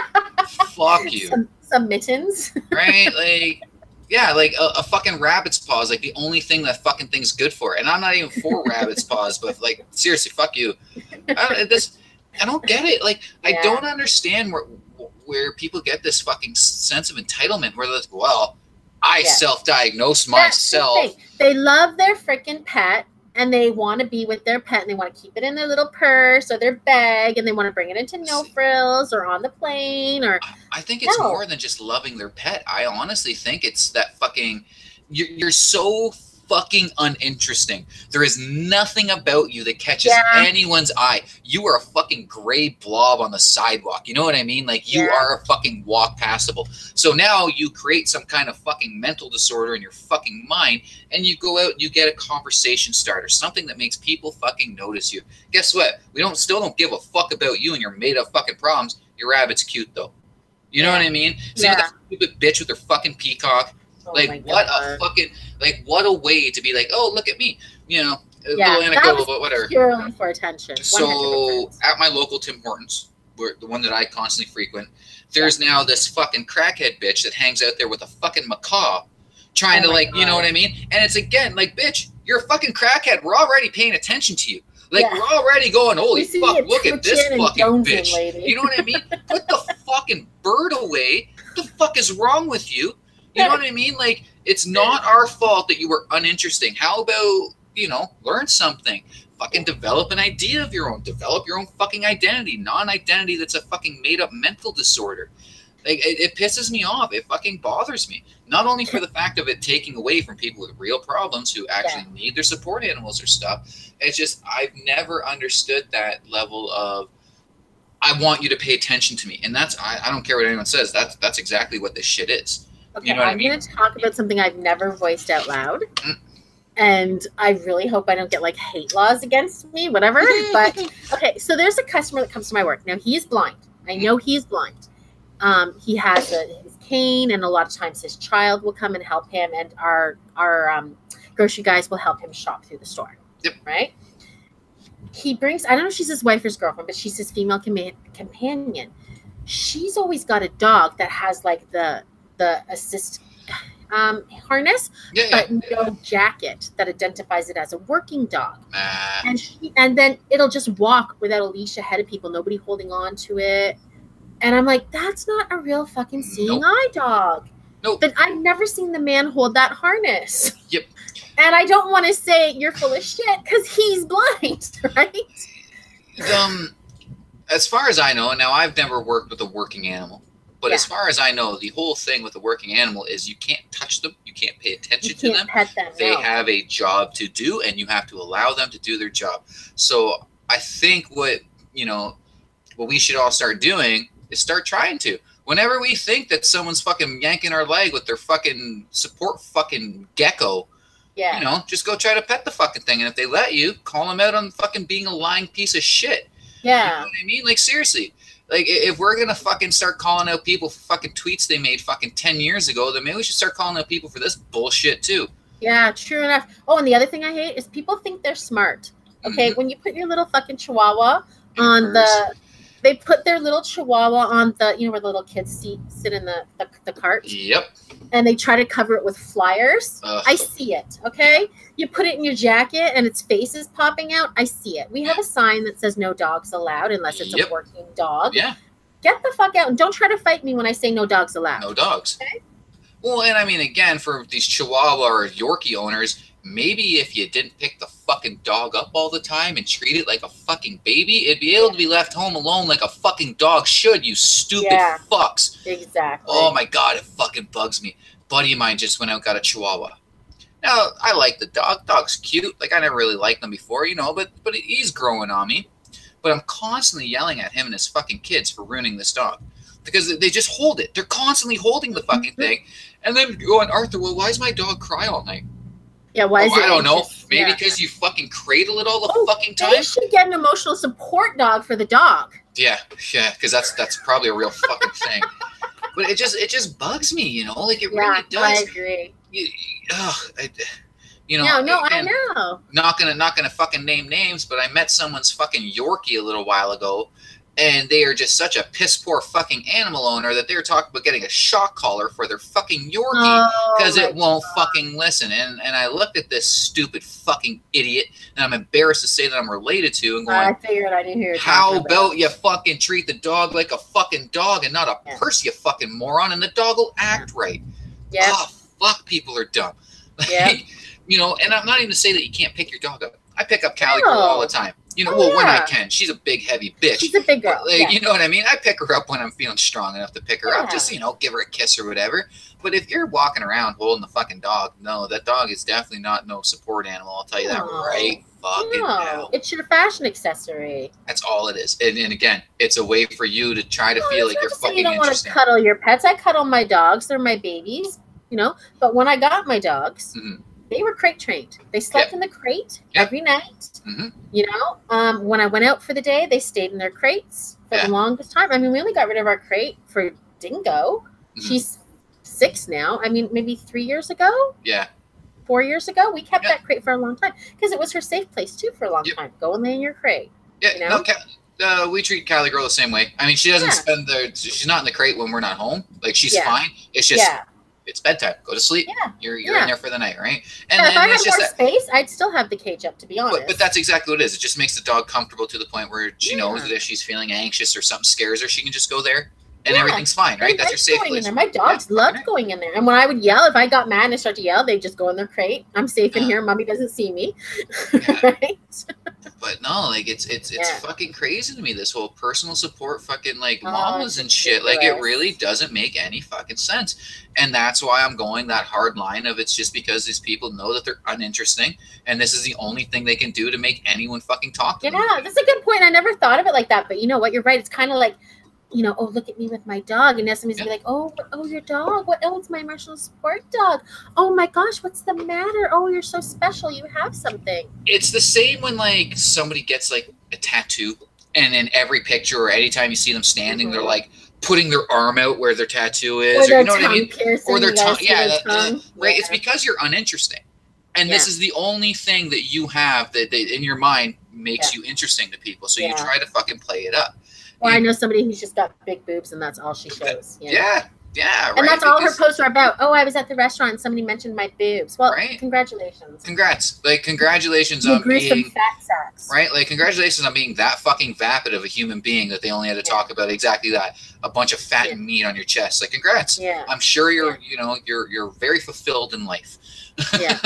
Fuck you. Some mittens. Right? Like... Yeah, like a fucking rabbit's paw is like the only thing that fucking thing's good for. And I'm not even for rabbit's paws, but like, seriously, fuck you. I don't get it. Like, I don't understand where people get this fucking sense of entitlement where they're like, well, I self-diagnose myself. They love their freaking pet and they want to be with their pet and they want to keep it in their little purse or their bag and they want to bring it into No Frills or on the plane or... I think it's more than just loving their pet. I honestly think it's that fucking... You're so fucking uninteresting. There is nothing about you that catches anyone's eye. You are a fucking gray blob on the sidewalk. You know what I mean? Like, you are a fucking walk passable. So now you create some kind of fucking mental disorder in your fucking mind, and you go out and you get a conversation starter, something that makes people fucking notice you. Guess what? We still don't give a fuck about you and your made-up fucking problems. Your rabbit's cute, though. You know what I mean? See that stupid bitch with her fucking peacock? Like, what a fucking, like, what a way to be like, oh, look at me. You know, a little anecdotal, but whatever. Purely for attention. So, at my local Tim Hortons, the one that I constantly frequent, there's now this fucking crackhead bitch that hangs out there with a fucking macaw trying to, like, you know what I mean? And it's, again, like, bitch, you're a fucking crackhead. We're already paying attention to you. Like, we're already going, holy fuck, look at this fucking bitch. Lady. You know what I mean? Put the fucking bird away. What the fuck is wrong with you? You know what I mean? Like, it's not our fault that you were uninteresting. How about, you know, learn something? Fucking develop an idea of your own. Develop your own fucking identity. Non-identity that's a fucking made-up mental disorder. Like, it pisses me off. It fucking bothers me. Not only for the fact of it taking away from people with real problems who actually need their support animals or stuff. It's just, I've never understood that level of, I want you to pay attention to me. And that's, I don't care what anyone says. That's exactly what this shit is. Okay, you know what I'm going to talk about something I've never voiced out loud. And I really hope I don't get, like, hate laws against me, whatever. But, okay, so there's a customer that comes to my work. Now, he is blind. I know he's blind. He has his cane, and a lot of times his child will come and help him, and our grocery guys will help him shop through the store. Yep. Right? He brings, I don't know if she's his wife or his girlfriend, but she's his female companion. She's always got a dog that has like the assist harness, but no jacket that identifies it as a working dog. And then it'll just walk without a leash ahead of people, nobody holding on to it. And I'm like, that's not a real fucking seeing eye dog. Nope. But I've never seen the man hold that harness. Yep. And I don't want to say you're full of shit because he's blind, right? As far as I know, now I've never worked with a working animal, but as far as I know, the whole thing with a working animal is you can't touch them, you can't pay attention to them. Pet them. They have a job to do, and you have to allow them to do their job. So I think what we should all start doing is start trying to. Whenever we think that someone's fucking yanking our leg with their fucking support fucking gecko, just go try to pet the fucking thing. And if they let you, call them out on fucking being a lying piece of shit. Yeah. You know what I mean? Like, seriously. Like, if we're going to fucking start calling out people for fucking tweets they made fucking 10 years ago, then maybe we should start calling out people for this bullshit, too. Yeah, true enough. Oh, and the other thing I hate is people think they're smart. Okay? When you put your little fucking chihuahua on they put their little chihuahua on the, where the little kids sit in the cart. Yep. And they try to cover it with flyers. I see it, okay? You put it in your jacket and its face is popping out. I see it. We have a sign that says no dogs allowed unless it's a working dog. Yeah. Get the fuck out and don't try to fight me when I say no dogs allowed. No dogs. Okay? Well, and I mean, again, for these Chihuahua or Yorkie owners, maybe if you didn't pick the fucking dog up all the time and treat it like a fucking baby, it'd be able to be left home alone like a fucking dog should, you stupid fucks. Exactly. Oh my God, it fucking bugs me. Buddy of mine just went out and got a Chihuahua. Now, I like the dog. Dog's cute. Like, I never really liked them before, but he's growing on me. But I'm constantly yelling at him and his fucking kids for ruining this dog. Because they just hold it. They're constantly holding the fucking thing. And then going, Arthur, well, why does my dog cry all night? Yeah, why is it? I don't know. Maybe because you fucking cradle it all the fucking time. They should get an emotional support dog for the dog. Yeah, because that's probably a real fucking thing. But it just bugs me, like it really does. I agree. I know. Not gonna fucking name names, but I met someone's fucking Yorkie a little while ago, and they are just such a piss poor fucking animal owner that they're talking about getting a shock collar for their fucking Yorkie because it won't fucking listen. And I looked at this stupid fucking idiot, and I'm embarrassed to say that I'm related to, and going, I figured I didn't hear it. How about you fucking treat the dog like a fucking dog and not a purse, you fucking moron, and the dog will act right. Yeah. Oh, fuck, people are dumb. Like, and I'm not even to say that you can't pick your dog up. I pick up Callie Girl all the time. When I can. She's a big, heavy bitch. She's a big girl. Like, you know what I mean? I pick her up when I'm feeling strong enough to pick her up. Just, give her a kiss or whatever. But if you're walking around holding the fucking dog, no, that dog is definitely not no support animal. I'll tell you that right fucking now. It's your fashion accessory. That's all it is. And again, it's a way for you to try to feel like you're fucking interesting. You don't want to cuddle your pets. I cuddle my dogs. They're my babies, But when I got my dogs, they were crate trained. They slept in the crate every night. When I went out for the day, they stayed in their crates for the longest time. I mean, we only got rid of our crate for Dingo. She's 6 now. I mean, maybe 3 years ago. 4 years ago, we kept that crate for a long time because it was her safe place too for a long time. Go and lay in your crate. We treat Callie Girl the same way. I mean, she doesn't she's not in the crate when we're not home. Like, she's fine. It's just it's bedtime. Go to sleep. You're in there for the night, right? And then if I had more space, I'd still have the cage up, to be honest. But that's exactly what it is. It just makes the dog comfortable to the point where she knows that if she's feeling anxious or something scares her, she can just go there and everything's fine, right? That's your safe place. In there. My dogs loved going in there. And when I would yell, if I got mad and I start to yell, they'd just go in their crate. I'm safe in here. Mommy doesn't see me. Right? But no, like it's fucking crazy to me, this whole personal support fucking like mamas and shit. Like, it really doesn't make any fucking sense. And that's why I'm going that hard line of it's just because these people know that they're uninteresting and this is the only thing they can do to make anyone fucking talk to them. Yeah, that's a good point. I never thought of it like that. But you know what? You're right. It's kind of like, oh, look at me with my dog. And somebody's be like, oh, your dog. Oh, it's my emotional support dog. Oh my gosh, what's the matter? Oh, you're so special. You have something. It's the same when like somebody gets like a tattoo and in every picture or anytime you see them standing, they're like putting their arm out where their tattoo is. Or you know what I mean? Piercing, or their tongue. Tongue. Right. It's because you're uninteresting. And this is the only thing that you have that in your mind makes you interesting to people. So you try to fucking play it up. Or I know somebody who's just got big boobs and that's all she shows. You know? Yeah, and that's all her posts are about. Oh, I was at the restaurant and somebody mentioned my boobs. Well, congratulations. Congrats. Like, congratulations on being fat sacks. Right? Like, congratulations on being that fucking vapid of a human being that they only had to talk about exactly that. A bunch of fat and meat on your chest. Like, congrats. Yeah. I'm sure you're, you know, you're very fulfilled in life. Yeah.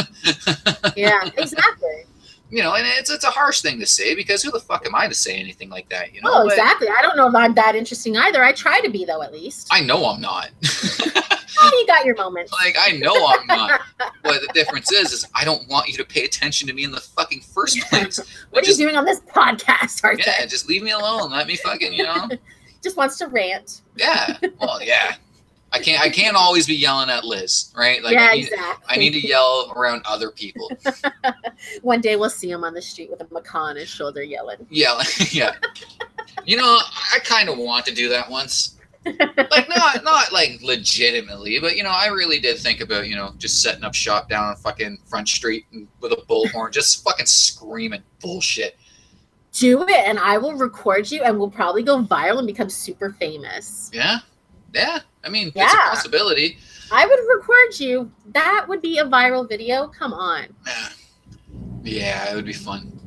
Yeah, exactly. You know, and it's a harsh thing to say because who the fuck am I to say anything like that? You know. Oh, exactly. I don't know if I'm that interesting either. I try to be though, at least. I know I'm not. Oh, you got your moments. Like I know I'm not. But the difference is I don't want you to pay attention to me in the fucking first place. What are you doing on this podcast, Arthur? Yeah, just leave me alone. Let me fucking, you know. Just wants to rant. Yeah. Well, yeah. I can't always be yelling at Liz, right? Like exactly. I need to yell around other people. One day we'll see him on the street with a macaw on his shoulder yelling. Yeah, yeah. You know, I kind of want to do that once. Like not like legitimately, but you know, I really did think about, you know, just setting up shop down on fucking Front Street and with a bullhorn, just fucking screaming bullshit. Do it, and I will record you, and we'll probably go viral and become super famous. Yeah. Yeah, I mean, it's a possibility. I would record you. That would be a viral video. Come on. Yeah, it would be fun.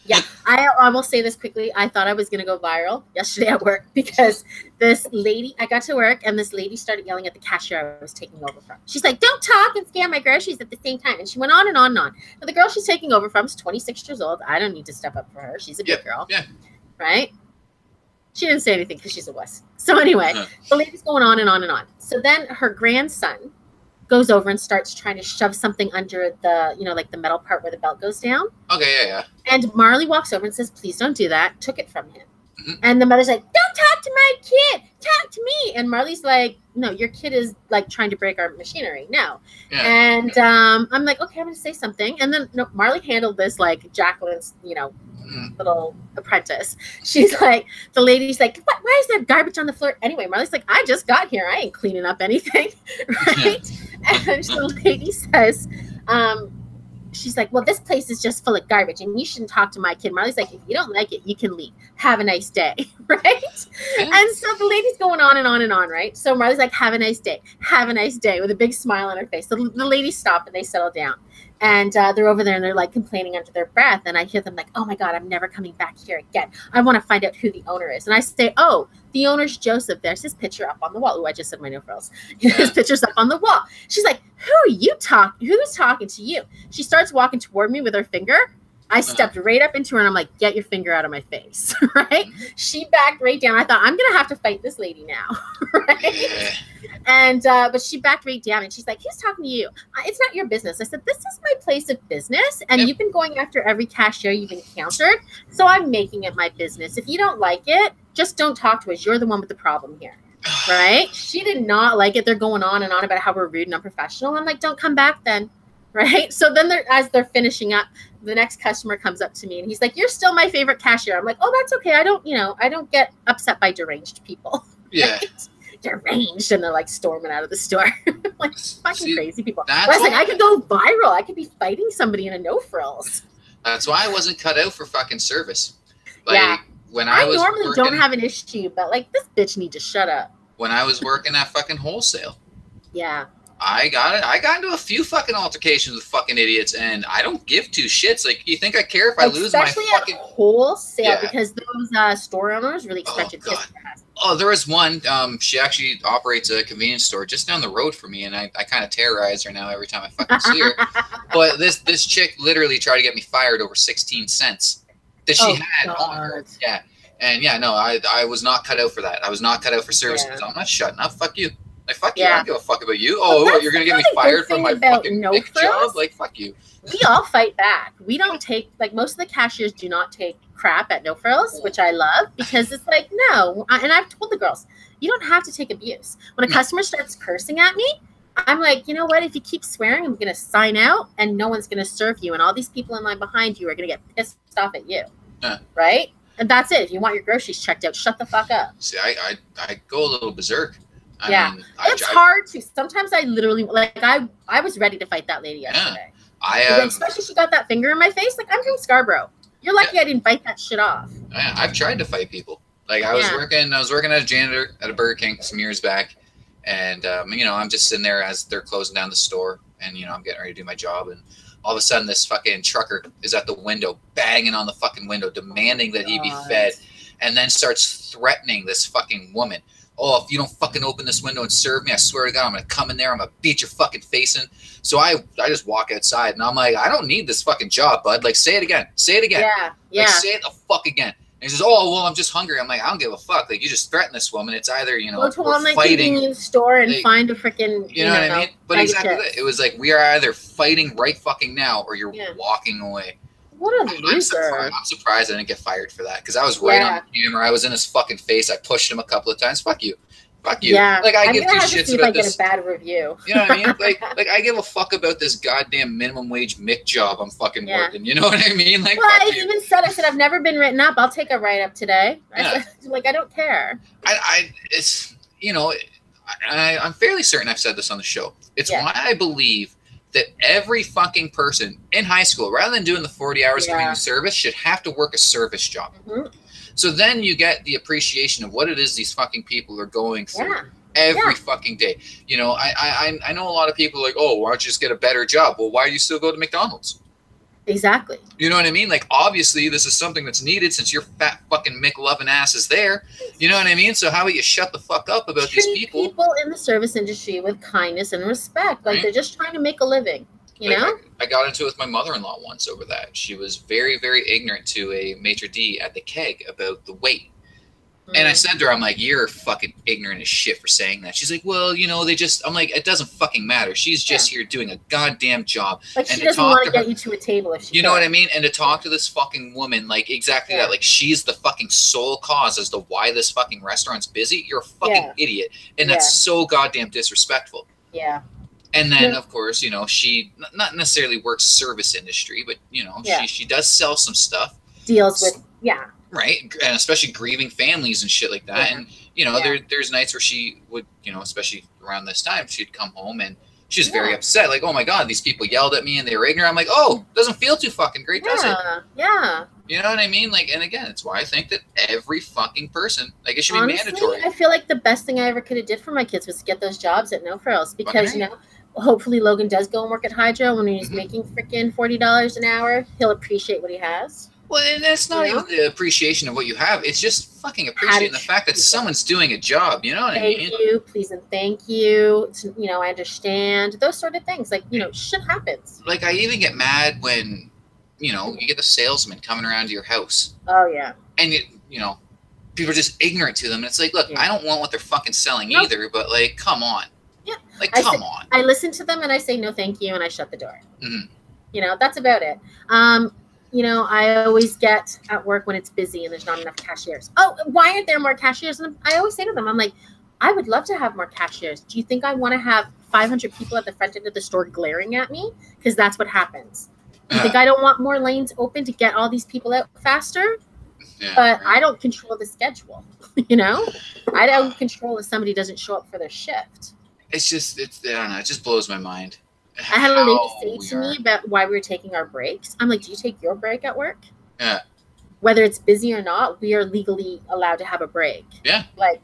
Yeah, I will say this quickly. I thought I was going to go viral yesterday at work because this lady, I got to work, and this lady started yelling at the cashier I was taking over from. She's like, don't talk and scan my groceries at the same time. And she went on and on and on. But the girl she's taking over from is 26 years old. I don't need to step up for her. She's a big girl. Yeah. Right? She didn't say anything because she's a wuss. So anyway, the lady's going on and on and on. So then her grandson goes over and starts trying to shove something under the, you know, like the metal part where the belt goes down. Okay, yeah. And Marley walks over and says, please don't do that. Took it from him. And the mother's like, don't talk to my kid. Talk to me. And Marley's like, no, your kid is like trying to break our machinery. No. Yeah. And I'm like, okay, I'm going to say something. And then Marley handled this like Jacqueline's, you know, little apprentice. She's like, the lady's like, why is there garbage on the floor? Anyway, Marley's like, I just got here. I ain't cleaning up anything. Right? And the lady says, she's like, well, this place is just full of garbage and you shouldn't talk to my kid. Marley's like, if you don't like it, you can leave. Have a nice day. Right? And so the lady's going on and on and on, right? So Marley's like, have a nice day. Have a nice day with a big smile on her face. So the ladies stop and they settle down. And they're over there and they're like complaining under their breath. And I hear them like, oh my God, I'm never coming back here again. I want to find out who the owner is. And I say, oh, the owner's Joseph. There's his picture up on the wall. Oh, I just said my no frills. His picture's up on the wall. She's like, who are you talking? Who's talking to you? She starts walking toward me with her finger. I stepped right up into her and I'm like, get your finger out of my face. Right? She backed right down. I thought, I'm going to have to fight this lady now. Right? And, but she backed right down and she's like, who's talking to you? It's not your business. I said, this is my place of business. And you've been going after every cashier you've encountered. So I'm making it my business. If you don't like it, just don't talk to us. You're the one with the problem here. Right? She did not like it. They're going on and on about how we're rude and unprofessional. I'm like, don't come back then. Right? So then as they're finishing up, the next customer comes up to me and he's like, you're still my favorite cashier. I'm like, oh, that's okay. I don't get upset by deranged people. Yeah. Right? Deranged. And they're like storming out of the store. Like fucking crazy people. I was like, I could go viral. I could be fighting somebody in a no frills. That's why I wasn't cut out for fucking service. Like when I was normally don't have an issue, but like this bitch need to shut up. When I was working at fucking wholesale. Yeah. I got into a few fucking altercations with fucking idiots, and I don't give two shits. Like, you think I care if I lose my fucking... Especially at wholesale, because those store owners really expect you to kiss their ass. Oh, there was one. She actually operates a convenience store just down the road from me, and I kind of terrorize her now every time I fucking see her. But this chick literally tried to get me fired over 16 cents that she had on her. Yeah. And yeah, no, I was not cut out for that. I was not cut out for service. Yeah. I'm not shutting up. Fuck you. Like, fuck you. I don't give a fuck about you. Oh, what, you're going to get me fired from my fucking job? Like, fuck you. We all fight back. We don't take, like, most of the cashiers do not take crap at no frills, which I love, because it's like, no. And I've told the girls, you don't have to take abuse. When a customer starts cursing at me, I'm like, you know what? If you keep swearing, I'm going to sign out, and no one's going to serve you. And all these people in line behind you are going to get pissed off at you. Right? And that's it. If you want your groceries checked out, shut the fuck up. See, I go a little berserk. Yeah, it's hard to. Sometimes I literally like I was ready to fight that lady yesterday. Especially she got that finger in my face. Like, I'm from Scarborough. You're lucky I didn't bite that shit off. I've tried to fight people. Like I was working as a janitor at a Burger King some years back, and you know, I'm just sitting there as they're closing down the store, and you know, I'm getting ready to do my job, and all of a sudden this fucking trucker is at the window, banging on the fucking window, demanding that he be fed, and then starts threatening this fucking woman. Oh, if you don't fucking open this window and serve me, I swear to God, I'm gonna come in there, I'm gonna beat your fucking face in. So I just walk outside, and I'm like, I don't need this fucking job, bud. Like, say it again. Say it again. Yeah. Like, say it the fuck again. And he says, oh, well, I'm just hungry. I'm like, I don't give a fuck. Like, you just threaten this woman. It's either, you know, go to one convenience store and find a freaking, you know what I mean? But exactly that. It was like, we are either fighting right fucking now, or you're walking away. What a loser. I'm surprised I didn't get fired for that, because I was right on the camera. I was in his fucking face. I pushed him a couple of times. Fuck you. Fuck you. Yeah. Like, I give two shits about this. Get a bad review. You know what I mean? Like I give a fuck about this goddamn minimum wage Mick job I'm fucking working. You know what I mean? Like, well, I even said, I've never been written up. I'll take a write up today. Yeah. Like, I don't care. It's, you know, I'm fairly certain I've said this on the show. It's why I believe that every fucking person in high school, rather than doing the 40 hours community service, should have to work a service job. So then you get the appreciation of what it is these fucking people are going through every fucking day. You know, I know a lot of people are like, oh, why don't you just get a better job? Well, why do you still go to McDonald's? Exactly. You know what I mean? Like, obviously, this is something that's needed since your fat fucking McLovin ass is there. You know what I mean? So how about you shut the fuck up about these people? Treat people in the service industry with kindness and respect. Like, they're just trying to make a living. You know? I got into it with my mother-in-law once over that. She was very, very ignorant to a maitre d' at the keg about the weight. And I said to her, I'm like, you're fucking ignorant as shit for saying that. She's like, well, you know, I'm like, it doesn't fucking matter. She's just here doing a goddamn job. Like, she doesn't want to get you to a table if she know what I mean? And to talk to this fucking woman, like, exactly that. Like, she's the fucking sole cause as to why this fucking restaurant's busy. You're a fucking idiot. And that's so goddamn disrespectful. Yeah. And then, of course, you know, she not necessarily works service industry, but, you know, she does sell some stuff. Deals with, right, and especially grieving families and shit like that. And you know, there's nights where she would, you know, especially around this time, she'd come home and she's very upset, like, oh my God, these people yelled at me and they were ignorant. I'm like, oh, doesn't feel too fucking great, does it? Yeah. You know what I mean? Like, and again, it's why I think that every fucking person, like, it should be mandatory. I feel like the best thing I ever could have did for my kids was to get those jobs at No Frills, because you know, hopefully Logan does go and work at Hydro when he's making freaking $40 an hour. He'll appreciate what he has. Well, and that's not even the appreciation of what you have. It's just fucking appreciating the fact that someone's doing a job. You know what I mean? Thank you, please, and thank you. You know, I understand those sort of things. Like, you know, shit happens. Like, I even get mad when, you know, you get the salesman coming around to your house. Oh yeah. And you know, people are just ignorant to them. And it's like, look, I don't want what they're fucking selling either, but like, come on. Yeah. Like, come on. I listen to them and I say no, thank you, and I shut the door. You know, that's about it. You know, I always get at work when it's busy and there's not enough cashiers. Oh, why aren't there more cashiers? And I always say to them, I'm like, I would love to have more cashiers. Do you think I want to have 500 people at the front end of the store glaring at me? Because that's what happens. You think I don't want more lanes open to get all these people out faster? But I don't control the schedule. You know, I don't control if somebody doesn't show up for their shift. It's just, I don't know. It just blows my mind. I had a lady say to me about why we were taking our breaks. I'm like, do you take your break at work? Yeah. Whether it's busy or not, we are legally allowed to have a break. Yeah. Like,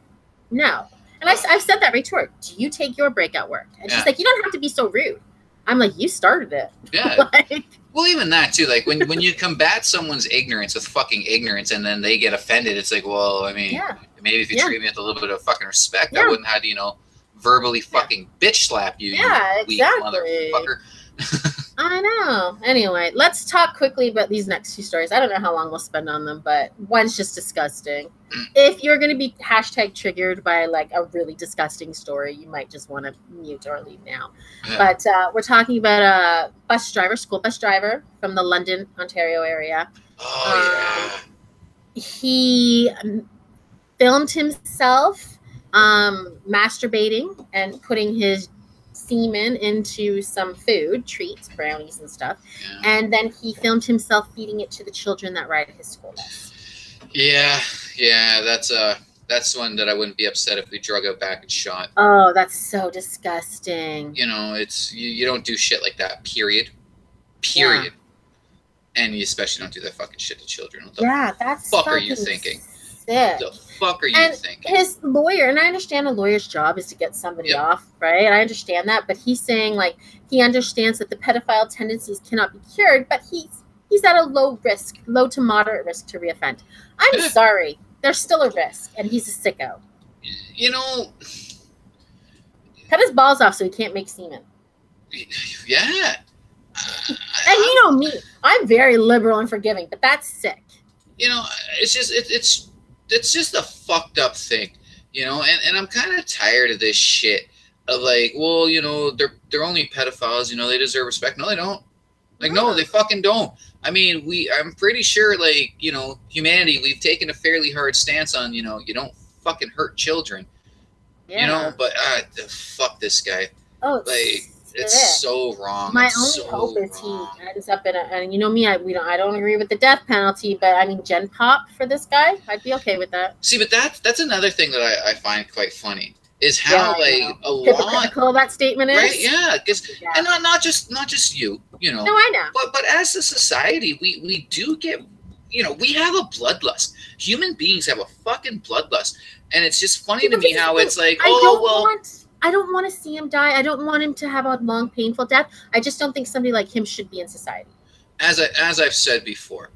no. And I've said that right to her. Do you take your break at work? And she's like, you don't have to be so rude. I'm like, you started it. Yeah. Well, even that too. Like when you combat someone's ignorance with fucking ignorance, and then they get offended, it's like, well, I mean, maybe if you treat me with a little bit of fucking respect, I wouldn't have to, you know, verbally fucking bitch slap you. Yeah, you weak motherfucker. I know. Anyway, let's talk quickly about these next two stories. I don't know how long we'll spend on them, but one's just disgusting. If you're going to be hashtag triggered by like a really disgusting story, you might just want to mute or leave now. But we're talking about a school bus driver from the London, Ontario area. Oh, he filmed himself masturbating and putting his semen into some food, treats, brownies and stuff, and then he filmed himself feeding it to the children that ride his school bus. Yeah, that's That's one that I wouldn't be upset if we drug out back and shot. Oh, that's so disgusting. You know, it's you don't do shit like that. Period. Period. Yeah. And you especially don't do that fucking shit to children. What the that's fuck are you thinking? Sick. What the fuck are you thinking? His lawyer, and I understand a lawyer's job is to get somebody off, right? I understand that, but he's saying like he understands that the pedophile tendencies cannot be cured, but he's at a low risk, low to moderate risk to reoffend. I'm sorry. There's still a risk, and he's a sicko. You know, cut his balls off so he can't make semen. Yeah. And you know me, I'm very liberal and forgiving, but that's sick. You know, it's just it's just a fucked up thing, you know, and I'm kind of tired of this shit of like, well, you know, they're only pedophiles, you know, they deserve respect. No, they don't. Like, no, they fucking don't. I mean, I'm pretty sure, like, you know, humanity, we've taken a fairly hard stance on, you know, you don't fucking hurt children. Yeah. You know, but fuck this guy. Oh, like, it's so wrong. My only hope is he ends up in and you know me, I don't agree with the death penalty, but I mean, Gen Pop for this guy, I'd be okay with that. See, but that's another thing that I find quite funny. Is how like a lot hypocritical that statement is, right? Yeah, because and not just you know. No, I know. But as a society, we do get, you know, we have a bloodlust. Human beings have a fucking bloodlust, and it's just funny to me how it's like, I don't want to see him die. I don't want him to have a long, painful death. I just don't think somebody like him should be in society. As I've said before,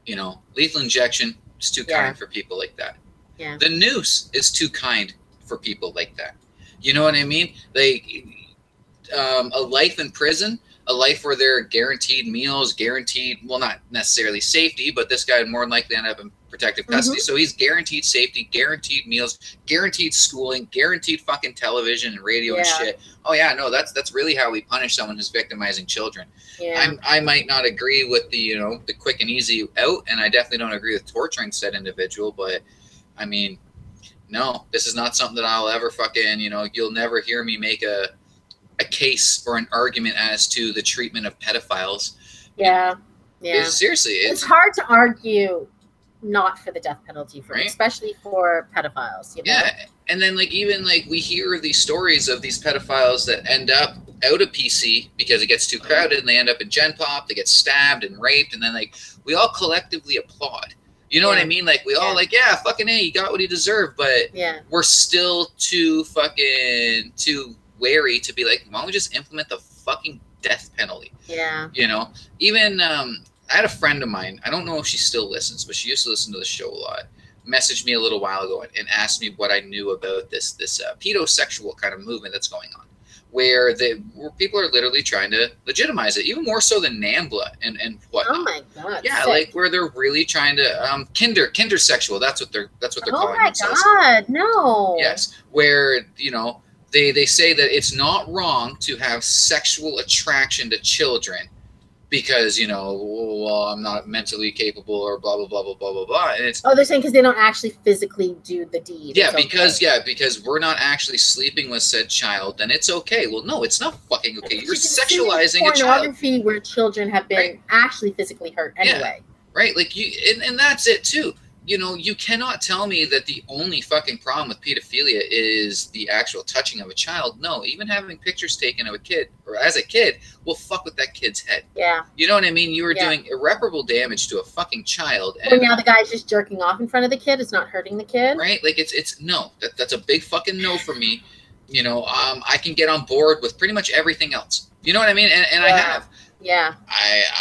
you know, lethal injection is too kind for people like that. Yeah. The noose is too kind for people like that. You know what I mean? Like a life in prison, a life where they're guaranteed meals, guaranteed, well, not necessarily safety, but this guy would more than likely end up in protective custody. So he's guaranteed safety, guaranteed meals, guaranteed schooling, guaranteed fucking television and radio and shit. Oh yeah, no, that's really how we punish someone who's victimizing children. Yeah. I might not agree with the, you know, the quick and easy out, and I definitely don't agree with torturing said individual, but I mean, no, this is not something that I'll ever fucking, you know, you'll never hear me make a case or an argument as to the treatment of pedophiles. Yeah. Yeah. Seriously. It's hard to argue not for the death penalty, for especially for pedophiles. You know? Yeah. And then like even like we hear these stories of these pedophiles that end up out of PC because it gets too crowded and they end up in Gen Pop, they get stabbed and raped, and then like we all collectively applaud. You know what I mean? Like, we all like, yeah, fucking A, he got what he deserved, but we're still too wary to be like, why don't we just implement the fucking death penalty? Yeah. You know? Even, I had a friend of mine, I don't know if she still listens, but she used to listen to the show a lot, messaged me a little while ago and asked me what I knew about this pedosexual kind of movement that's going on, where people are literally trying to legitimize it, even more so than NAMBLA and whatnot. Oh my god! Yeah, sick. Like where they're really trying to kindersexual. That's what they're calling themselves. Oh my god! No. Yes, where you know they say that it's not wrong to have sexual attraction to children because, you know, well, I'm not mentally capable or blah blah blah blah blah blah blah. And it's they're saying because they don't actually physically do the deed. Yeah, because we're not actually sleeping with said child, then it's okay. Well, no, it's not fucking okay. You're sexualizing a child. Pornography where children have been actually physically hurt anyway. Yeah, right? Like and that's it too. You know, you cannot tell me that the only fucking problem with pedophilia is the actual touching of a child. No, even having pictures taken of a kid or as a kid will fuck with that kid's head. Yeah. You know what I mean? You were doing irreparable damage to a fucking child. And now the guy's just jerking off in front of the kid. It's not hurting the kid. Right? Like it's no. That's a big fucking no for me. You know, I can get on board with pretty much everything else. You know what I mean? And I have. Yeah.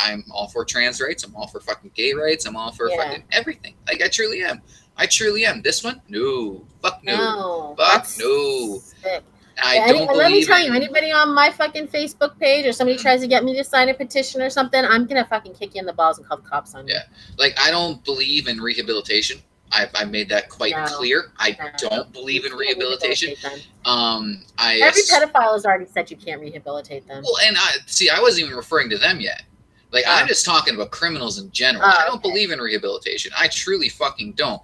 I'm all for trans rights. I'm all for fucking gay rights. I'm all for fucking everything. Like, I truly am. I truly am. This one? No. Fuck no. No. Fuck no. Sick. I don't believe let me tell you, anybody on my fucking Facebook page or somebody tries to get me to sign a petition or something, I'm going to fucking kick you in the balls and call the cops on you. Yeah. Like, I don't believe in rehabilitation. I made that quite clear. I don't believe in rehabilitation. Every pedophile has already said you can't rehabilitate them. Well, and I wasn't even referring to them yet. Like, I'm just talking about criminals in general. I don't believe in rehabilitation. I truly fucking don't.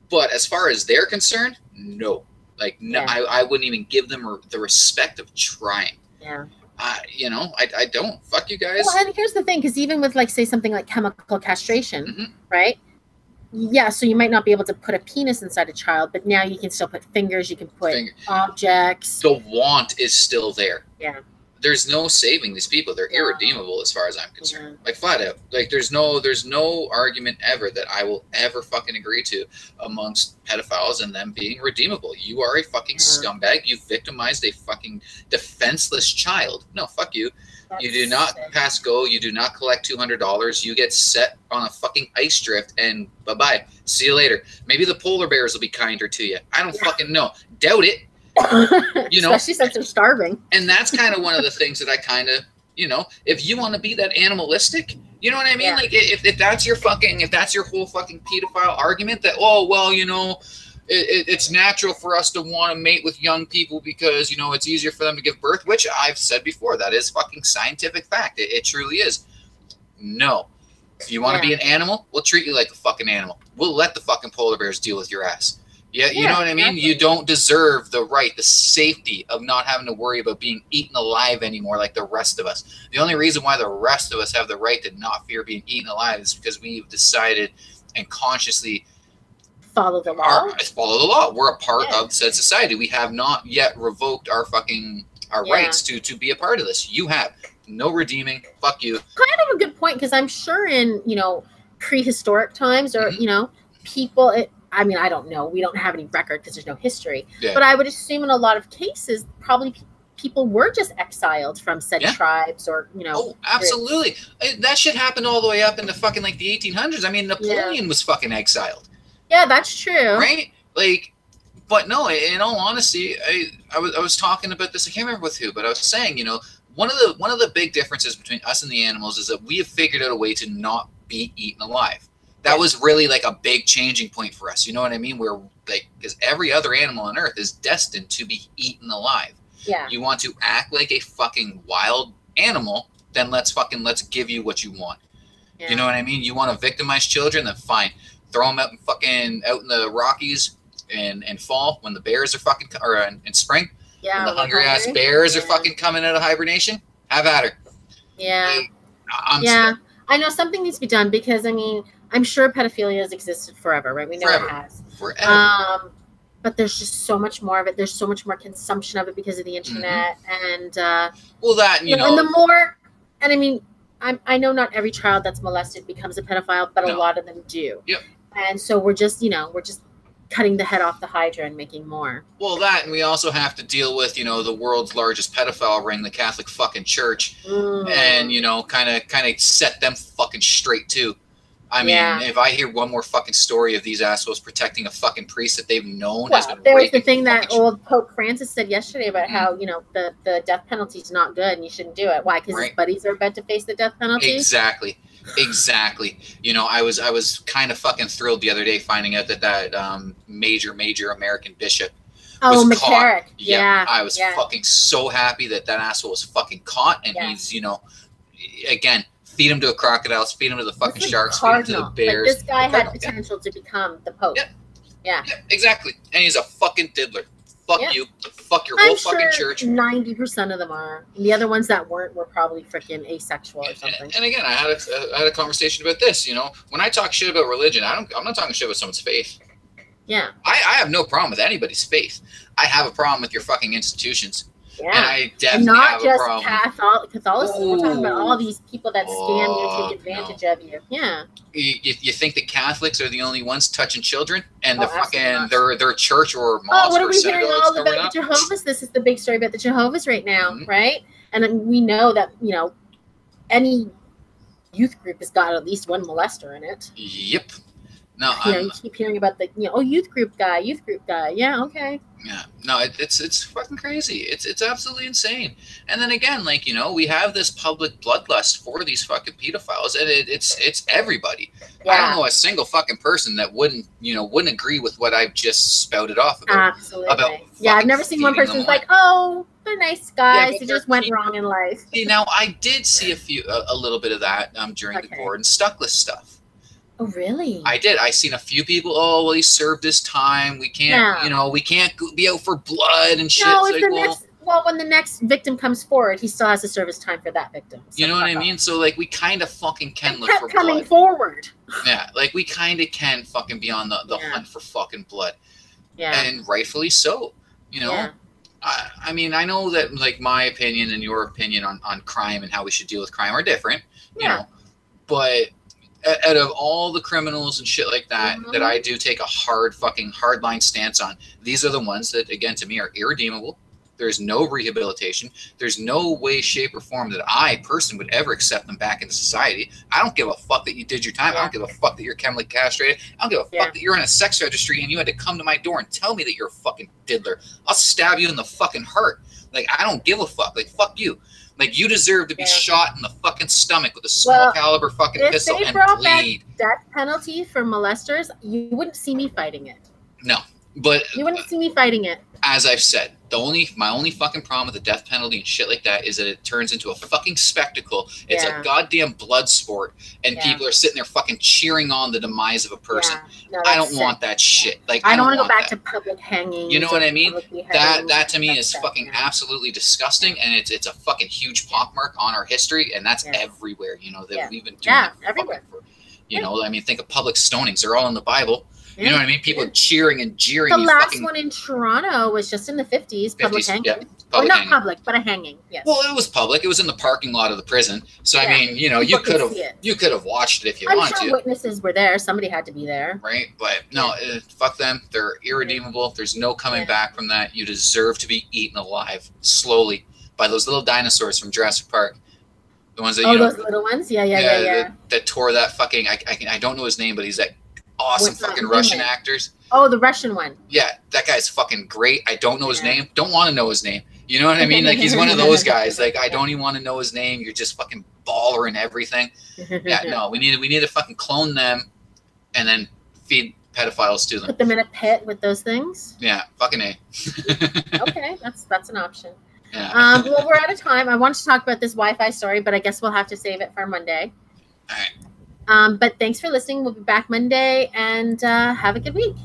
But as far as they're concerned, no. Like, no, I wouldn't even give them the respect of trying. Yeah. You know, I don't. Fuck you guys. Well, and here's the thing, because even with, like, say something like chemical castration, right? yeah, so you might not be able to put a penis inside a child, but now you can still put fingers, you can put objects. The want is still there. Yeah. There's no saving these people. They're irredeemable as far as I'm concerned. Like flat out. Like there's no argument ever that I will ever fucking agree to amongst pedophiles and them being redeemable. You are a fucking scumbag. You victimized a fucking defenseless child. No, fuck you. You do not pass go. You do not collect $200. You get set on a fucking ice drift and bye-bye. See you later. Maybe the polar bears will be kinder to you. I don't fucking know. Doubt it. You know, especially since they're starving. And that's kind of one of the things that I kind of, you know, if you want to be that animalistic, you know what I mean? Like if that's your fucking, if that's your whole fucking pedophile argument that, oh, well, you know, it's natural for us to want to mate with young people because, you know, it's easier for them to give birth, which I've said before, that is fucking scientific fact. It truly is. No. If you want to be an animal, we'll treat you like a fucking animal. We'll let the fucking polar bears deal with your ass. Yeah, you know what I mean? Exactly. You don't deserve the right, the safety of not having to worry about being eaten alive anymore like the rest of us. The only reason why the rest of us have the right to not fear being eaten alive is because we've decided and consciously follow the law. Follow the law. We're a part of said society. We have not yet revoked our fucking rights to be a part of this. You have. No redeeming. Fuck you. Kind of a good point, because I'm sure in, you know, prehistoric times or, you know, people... I mean, I don't know. We don't have any record because there's no history. Yeah. But I would assume in a lot of cases, probably people were just exiled from said tribes or, you know. Oh, absolutely. That shit happened all the way up into fucking like the 1800s. I mean, Napoleon was fucking exiled. Yeah, that's true. Right? Like, but no, in all honesty, I was talking about this. I can't remember with who, but I was saying, you know, one of the big differences between us and the animals is that we have figured out a way to not be eaten alive. That was really like a big changing point for us. You know what I mean? Where like, because every other animal on Earth is destined to be eaten alive. Yeah. You want to act like a fucking wild animal, then let's give you what you want. Yeah. You know what I mean? You want to victimize children, then fine. Throw them out in the Rockies and fall when the bears are fucking, or in spring. Yeah. When the hungry ass bears are fucking coming out of hibernation. Have at her. Yeah. Like, I know something needs to be done because, I mean, I'm sure pedophilia has existed forever, right? We know it has. Forever. But there's just so much more of it. There's so much more consumption of it because of the internet. And, well, that, you know. And the more, and I mean, I know not every child that's molested becomes a pedophile, but a lot of them do. Yep. And so we're just cutting the head off the hydra and making more. Well, that, and we also have to deal with, you know, the world's largest pedophile ring, the Catholic fucking Church, and, you know, kind of set them fucking straight too. I mean, if I hear one more fucking story of these assholes protecting a fucking priest that they've known has been there was the thing that old Pope Francis said yesterday about how, you know, the death penalty is not good and you shouldn't do it. Why? Because his buddies are about to face the death penalty? Exactly. You know, I was kind of fucking thrilled the other day finding out that major American bishop was McCarrick. Caught. Yeah, I was fucking so happy that asshole was fucking caught, and he's, you know, again, feed him to a crocodile, feed him to the fucking sharks, feed him to the bears. Like, this guy had potential to become the Pope. Yeah, exactly. And he's a fucking diddler. Fuck you. Fuck your whole fucking church. 90% of them are. And the other ones that weren't were probably freaking asexual or something. And again, I had a conversation about this. You know, when I talk shit about religion, I'm not talking shit about someone's faith. Yeah. I have no problem with anybody's faith. I have a problem with your fucking institutions. Yeah. And I definitely have a problem. Not just Catholicism. We're talking about all these people that scam you, take advantage of you. Yeah. You think the Catholics are the only ones touching children, and the fucking their church or mosque what are we hearing all about the Jehovah's? This is the big story about the Jehovah's right now, right? And we know that, you know, any youth group has got at least one molester in it. Yep. No, you keep hearing about the, you know, youth group guy. Yeah, okay. Yeah, no, it's fucking crazy. It's absolutely insane. And then again, like, you know, we have this public bloodlust for these fucking pedophiles, and it's everybody. Yeah. I don't know a single fucking person that wouldn't agree with what I've just spouted off about. Absolutely. I've never seen one person who's like, oh, they're nice guys. They just went wrong in life. See, now I did see a little bit of that during the Gordon Stuckless stuff. Oh, really? I did. I seen a few people. Oh, well, he served his time. We can't, you know, we can't be out for blood and shit. No, it's Well, when the next victim comes forward, he still has to serve his time for that victim. So you know what I mean? So like we kind of fucking can look for coming blood. forward. Yeah, like we kind of can fucking be on the hunt for fucking blood. Yeah. And rightfully so. You know. Yeah. I mean, I know that like my opinion and your opinion on crime and how we should deal with crime are different. You know, but out of all the criminals and shit like that that I do take a hardline stance on, these are the ones that, again, to me are irredeemable. There's no rehabilitation. There's no way, shape, or form that I personally would ever accept them back into society. I don't give a fuck that you did your time. I don't give a fuck that you're chemically castrated. I don't give a fuck that you're in a sex registry and you had to come to my door and tell me that you're a fucking diddler. I'll stab you in the fucking heart. Like, I don't give a fuck. Like, fuck you. Like, you deserve to be shot in the fucking stomach with a small caliber fucking pistol and bleed. That death penalty for molesters, you wouldn't see me fighting it. No, but you wouldn't see me fighting it. As I've said, my only fucking problem with the death penalty and shit like that is that it turns into a fucking spectacle. It's a goddamn blood sport, and people are sitting there fucking cheering on the demise of a person. No, I don't want that shit. Like, I don't want to go back to public hanging. You know what I mean? That to me is fucking absolutely disgusting, and it's a fucking huge pockmark on our history, and that's everywhere. You know that we've been doing everywhere. You know, I mean, think of public stonings; they're all in the Bible. You know what I mean? People cheering and jeering. The last one in Toronto was just in the 50s, public hanging. Yeah, not public, but a hanging. Yes. Well, it was public. It was in the parking lot of the prison. So I mean, you know, you could have watched it if you wanted to. Witnesses were there. Somebody had to be there. Right, but no, fuck them. They're irredeemable. There's no coming back from that. You deserve to be eaten alive slowly by those little dinosaurs from Jurassic Park. The ones that those little ones. Yeah. That tore that fucking. I don't know his name, but he's that awesome fucking Russian actors. Oh, the Russian one. Yeah, that guy's fucking great. I don't know his name. Don't want to know his name. You know what I mean? Like, he's one of those guys. Like, I don't even want to know his name. You're just fucking baller and everything. Yeah, no, we need to fucking clone them and then feed pedophiles to them. Put them in a pit with those things. Yeah, fucking A. Okay, that's an option. Yeah. Well, we're out of time. I wanted to talk about this Wi-Fi story, but I guess we'll have to save it for Monday. All right. But thanks for listening. We'll be back Monday, and have a good week.